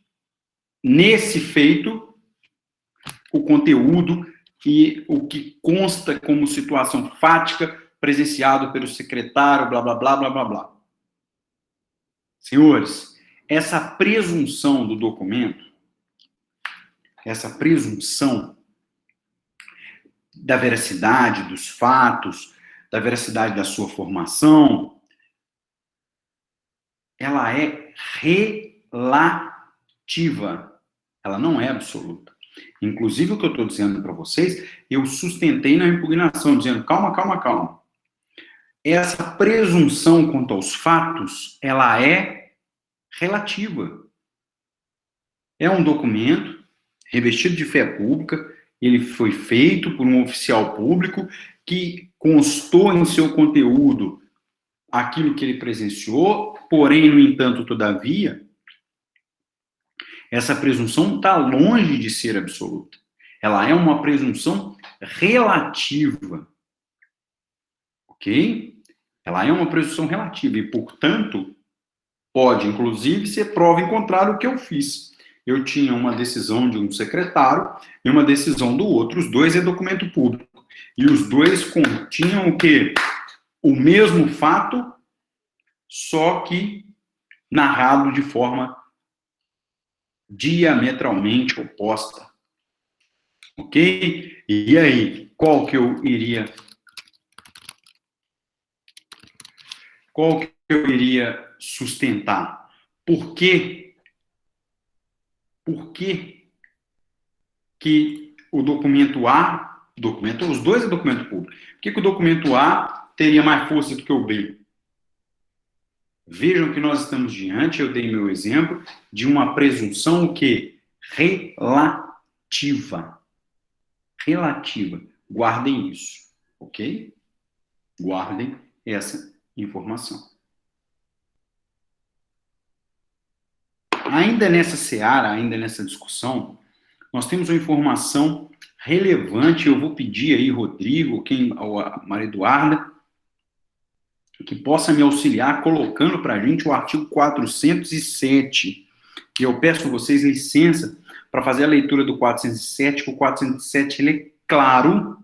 nesse feito o conteúdo e o que consta como situação fática presenciado pelo secretário, blá, blá, blá, blá, blá, blá. Senhores, essa presunção do documento, essa presunção da veracidade dos fatos, da veracidade da sua formação, ela é relativa. Ela não é absoluta. Inclusive, o que eu estou dizendo para vocês, eu sustentei na impugnação, dizendo, calma, calma, calma. Essa presunção quanto aos fatos, ela é relativa. É um documento revestido de fé pública, ele foi feito por um oficial público que constou em seu conteúdo aquilo que ele presenciou, porém, no entanto, todavia, essa presunção está longe de ser absoluta. Ela é uma presunção relativa. Ok? Ela é uma presunção relativa e, portanto, pode, inclusive, ser prova em contrário do que eu fiz. Eu tinha uma decisão de um secretário e uma decisão do outro. Os dois é documento público. E os dois continham o quê? O mesmo fato, só que narrado de forma diametralmente oposta. Ok? E aí, qual que eu iria sustentar? Por que que o documento A, os dois é documento público, por que o documento A teria mais força do que o B? Vejam que nós estamos diante, eu dei meu exemplo, de uma presunção que relativa. Relativa. Guardem isso, ok? Guardem essa informação. Ainda nessa seara, ainda nessa discussão, nós temos uma informação relevante. Eu vou pedir aí, Rodrigo, a Maria Eduarda, que possa me auxiliar colocando para a gente o artigo 407. E eu peço a vocês licença para fazer a leitura do 407, que o 407 ele é claro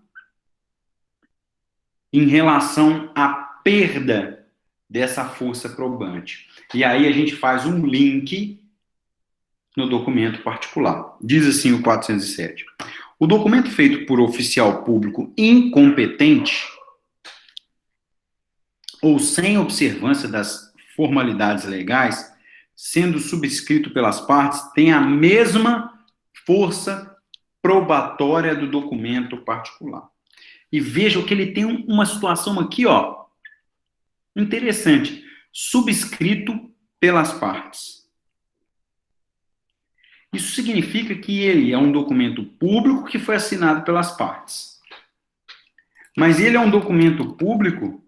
em relação à perda dessa força probante. E aí a gente faz um link no documento particular. Diz assim o 407. O documento feito por oficial público incompetente ou sem observância das formalidades legais, sendo subscrito pelas partes, tem a mesma força probatória do documento particular. E vejam que ele tem uma situação aqui, ó, interessante. Subscrito pelas partes. Isso significa que ele é um documento público que foi assinado pelas partes. Mas ele é um documento público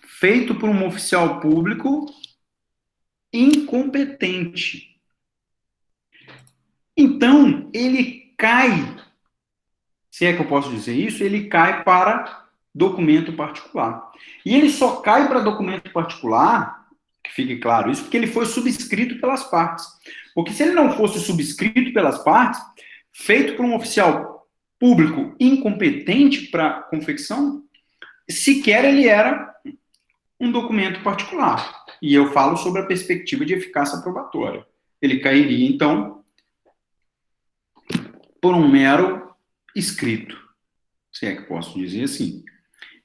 feito por um oficial público incompetente. Então, ele cai, se é que eu posso dizer isso, ele cai para documento particular. E ele só cai para documento particular, que fique claro isso, porque ele foi subscrito pelas partes. Porque se ele não fosse subscrito pelas partes, feito por um oficial público incompetente para confecção, sequer ele era um documento particular. E eu falo sobre a perspectiva de eficácia probatória. Ele cairia, então, por um mero escrito, se é que posso dizer assim.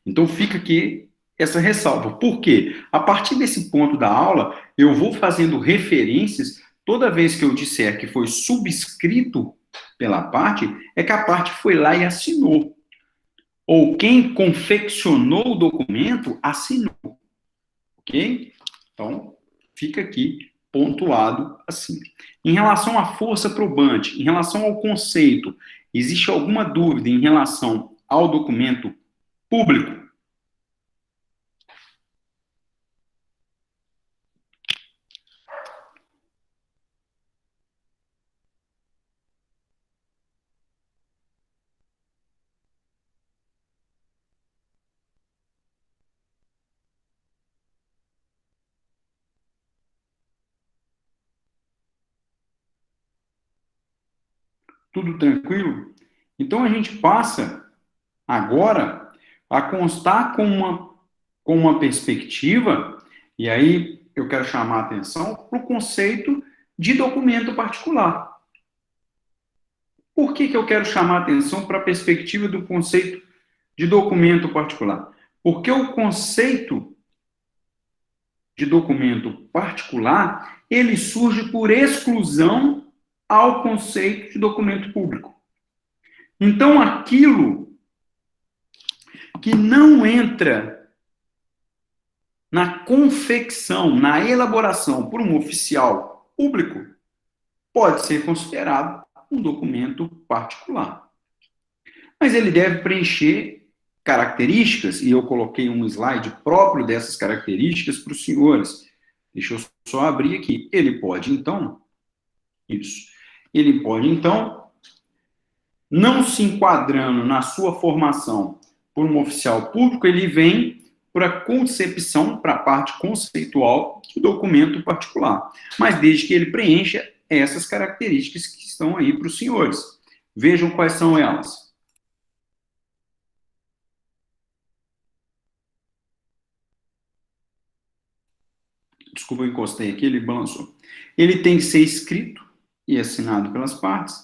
Então, fica aqui essa ressalva. Por quê? A partir desse ponto da aula, eu vou fazendo referências, toda vez que eu disser que foi subscrito pela parte, é que a parte foi lá e assinou. Ou quem confeccionou o documento, assinou. Ok? Então, fica aqui pontuado assim. Em relação à força probante, em relação ao conceito, existe alguma dúvida em relação ao documento público? Tudo tranquilo? Então, a gente passa agora a constar com uma perspectiva, e aí eu quero chamar a atenção para o conceito de documento particular. Por que eu quero chamar a atenção para a perspectiva do conceito de documento particular? Porque o conceito de documento particular, ele surge por exclusão ao conceito de documento público. Então, aquilo que não entra na confecção, na elaboração por um oficial público, pode ser considerado um documento particular. Mas ele deve preencher características, e eu coloquei um slide próprio dessas características para os senhores. Deixa eu só abrir aqui. Ele pode, então, não se enquadrando na sua formação por um oficial público, ele vem para a concepção, para a parte conceitual do documento particular. Mas desde que ele preencha essas características que estão aí para os senhores. Vejam quais são elas. Desculpa, eu encostei aqui, ele balançou. Ele tem que ser escrito e assinado pelas partes,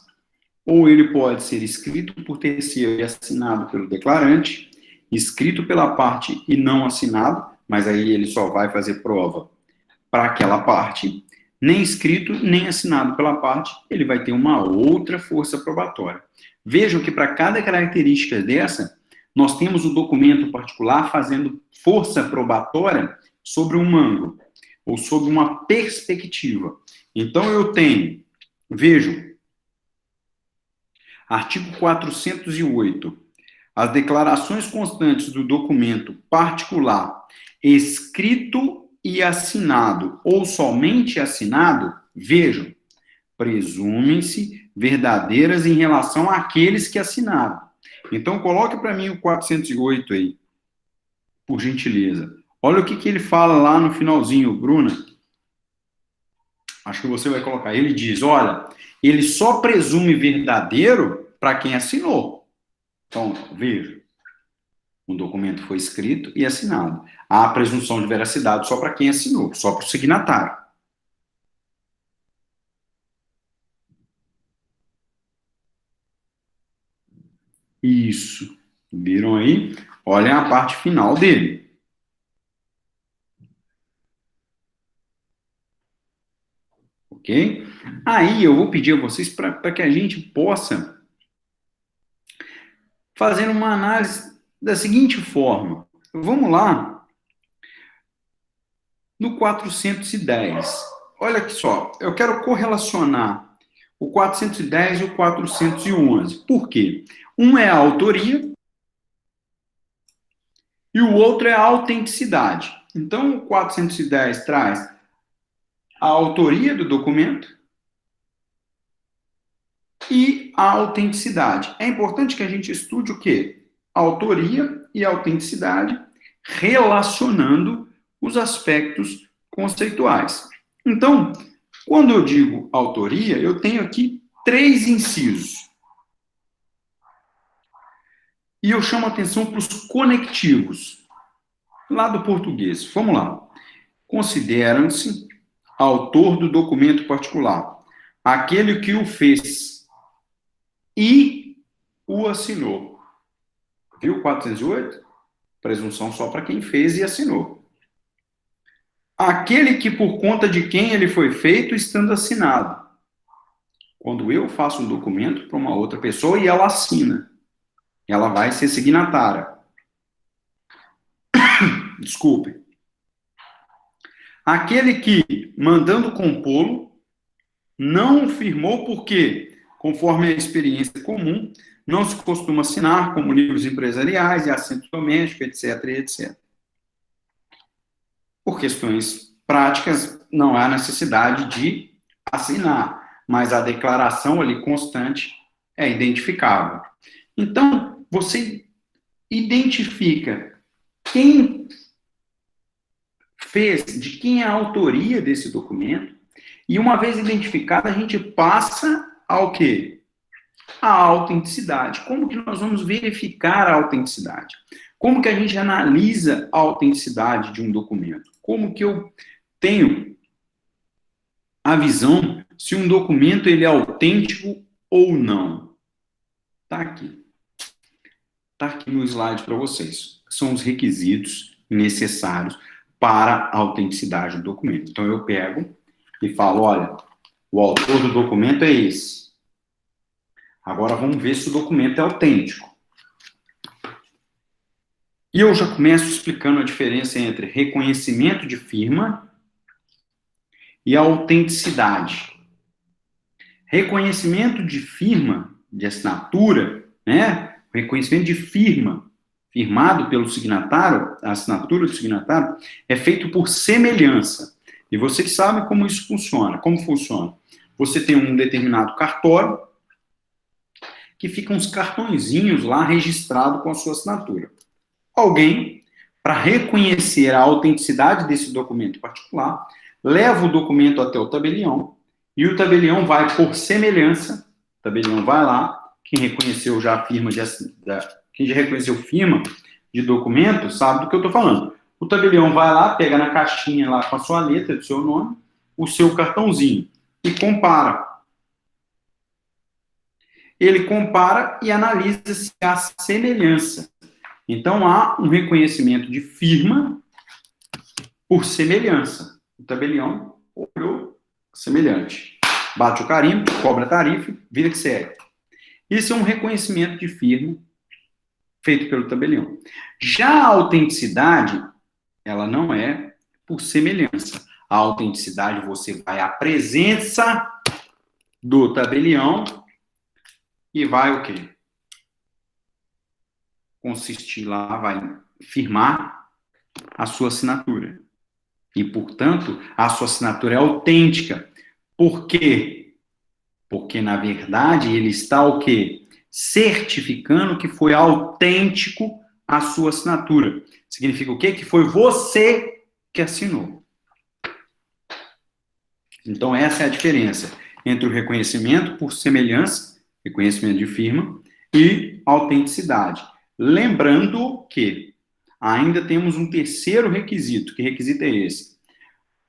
ou ele pode ser escrito por terceiro e assinado pelo declarante, escrito pela parte e não assinado, mas aí ele só vai fazer prova para aquela parte, nem escrito, nem assinado pela parte, ele vai ter uma outra força probatória. Vejam que para cada característica dessa, nós temos o documento particular fazendo força probatória sobre um ângulo, ou sobre uma perspectiva. Então, eu tenho, vejam, artigo 408, as declarações constantes do documento particular, escrito e assinado, ou somente assinado, vejam, presumem-se verdadeiras em relação àqueles que assinaram. Então, coloque para mim o 408 aí, por gentileza. Olha o que ele fala lá no finalzinho, Bruna. Acho que você vai colocar. Ele diz, olha, ele só presume verdadeiro para quem assinou. Então, veja, o documento foi escrito e assinado. Há a presunção de veracidade só para quem assinou, só para o signatário. Isso. Viram aí? Olha a parte final dele. Ok? Aí eu vou pedir a vocês para que a gente possa fazer uma análise da seguinte forma. Vamos lá no 410. Olha aqui só, eu quero correlacionar o 410 e o 411. Por quê? Um é a autoria e o outro é a autenticidade. Então, o 410 traz a autoria do documento e a autenticidade. É importante que a gente estude o quê? A autoria e a autenticidade, relacionando os aspectos conceituais. Então, quando eu digo autoria, eu tenho aqui 3 incisos. E eu chamo a atenção para os conectivos, lá do português. Vamos lá. Consideram-se autor do documento particular aquele que o fez e o assinou. Viu 408? Presunção só para quem fez e assinou. Aquele que por conta de quem ele foi feito, estando assinado. Quando eu faço um documento para uma outra pessoa e ela assina, ela vai ser signatária. Desculpe. Aquele que, mandando compô-lo, não firmou porque, conforme a experiência comum, não se costuma assinar como livros empresariais e assento doméstico, etc, etc. Por questões práticas, não há necessidade de assinar, mas a declaração ali constante é identificável. Então, você identifica quem fez, de quem é a autoria desse documento, e uma vez identificada, a gente passa ao quê? A autenticidade. Como que nós vamos verificar a autenticidade? Como que a gente analisa a autenticidade de um documento? Como que eu tenho a visão se um documento ele é autêntico ou não? Tá aqui. Tá aqui no slide para vocês. são os requisitos necessários para a autenticidade do documento. Então, eu pego e falo, olha, o autor do documento é esse. Agora, vamos ver se o documento é autêntico. E eu já começo explicando a diferença entre reconhecimento de firma e autenticidade. Reconhecimento de firma, de assinatura, né? Reconhecimento de firma, firmado pelo signatário, a assinatura do signatário, é feito por semelhança. E você que sabe como isso funciona. Como funciona? Você tem um determinado cartório, que ficam uns cartõezinhos lá registrados com a sua assinatura. Alguém, para reconhecer a autenticidade desse documento particular, leva o documento até o tabelião, e o tabelião vai, por semelhança, o tabelião vai lá, quem reconheceu já a firma quem já reconheceu firma de documento, sabe do que eu estou falando. O tabelião vai lá, pega na caixinha lá com a sua letra, do seu nome, o seu cartãozinho, e compara. Ele compara e analisa se há semelhança. Então, há um reconhecimento de firma por semelhança. O tabelião olhou semelhante. Bate o carimbo, cobra a tarifa, vida que segue. Isso é um reconhecimento de firma feito pelo tabelião. Já a autenticidade, ela não é por semelhança. A autenticidade, você vai à presença do tabelião e vai o quê? Consistir lá, vai firmar a sua assinatura. E, portanto, a sua assinatura é autêntica. Por quê? Porque, na verdade, ele está o quê? Certificando que foi autêntico a sua assinatura. Significa o quê? Que foi você que assinou. Então, essa é a diferença entre o reconhecimento por semelhança, reconhecimento de firma, e autenticidade. Lembrando que ainda temos um terceiro requisito. Que requisito é esse?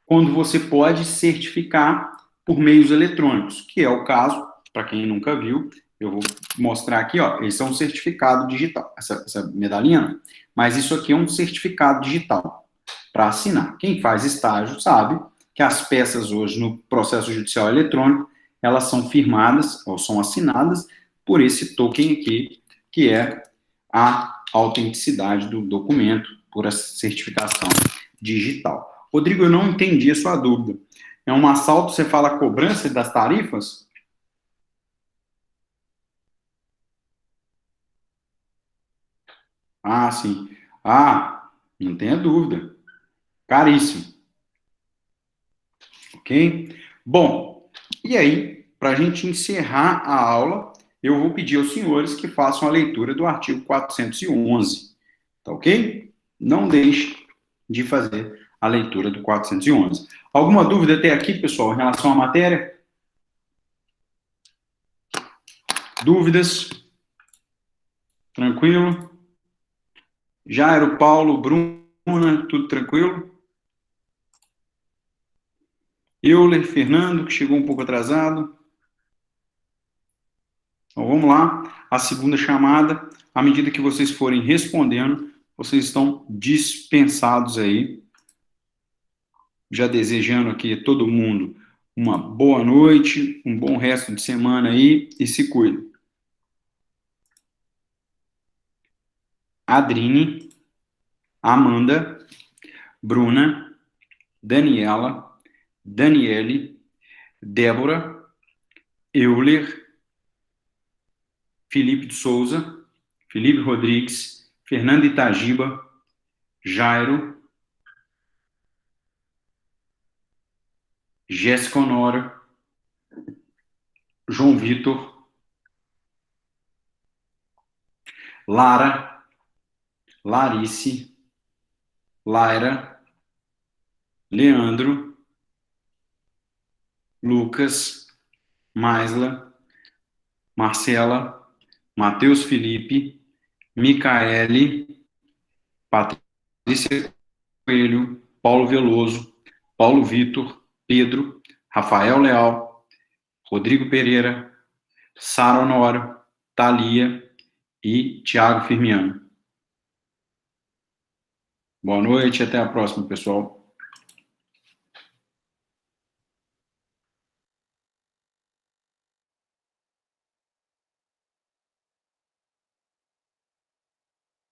Quando você pode certificar por meios eletrônicos, que é o caso, para quem nunca viu, eu vou mostrar aqui, ó, esse é um certificado digital, essa medalhinha, mas isso aqui é um certificado digital para assinar. Quem faz estágio sabe que as peças hoje no processo judicial eletrônico, elas são firmadas, ou são assinadas, por esse token aqui, que é a autenticidade do documento, por essa certificação digital. Rodrigo, eu não entendi a sua dúvida. É um assalto, você fala cobrança das tarifas? Ah, sim. Ah, não tenha dúvida. Caríssimo. Ok? Bom, e aí, para a gente encerrar a aula, eu vou pedir aos senhores que façam a leitura do artigo 411. Tá ok? Não deixe de fazer a leitura do 411. Alguma dúvida até aqui, pessoal, em relação à matéria? Dúvidas? Tranquilo? Jairo, Paulo, Bruna, tudo tranquilo? Euler, Fernando, que chegou um pouco atrasado. Então, vamos lá. A segunda chamada, à medida que vocês forem respondendo, vocês estão dispensados aí. Já desejando aqui a todo mundo uma boa noite, um bom resto de semana aí e se cuide. Adrine, Amanda, Bruna, Daniela, Daniele, Débora, Euler, Felipe de Souza, Felipe Rodrigues, Fernando Itagiba, Jairo, Jéssica Honora, João Vitor, Lara, Larice, Laira, Leandro, Lucas, Maisla, Marcela, Matheus Felipe, Micaele, Patrícia Coelho, Paulo Veloso, Paulo Vitor, Pedro, Rafael Leal, Rodrigo Pereira, Sara Honório, Thalia e Tiago Firmiano. Boa noite e até a próxima, pessoal.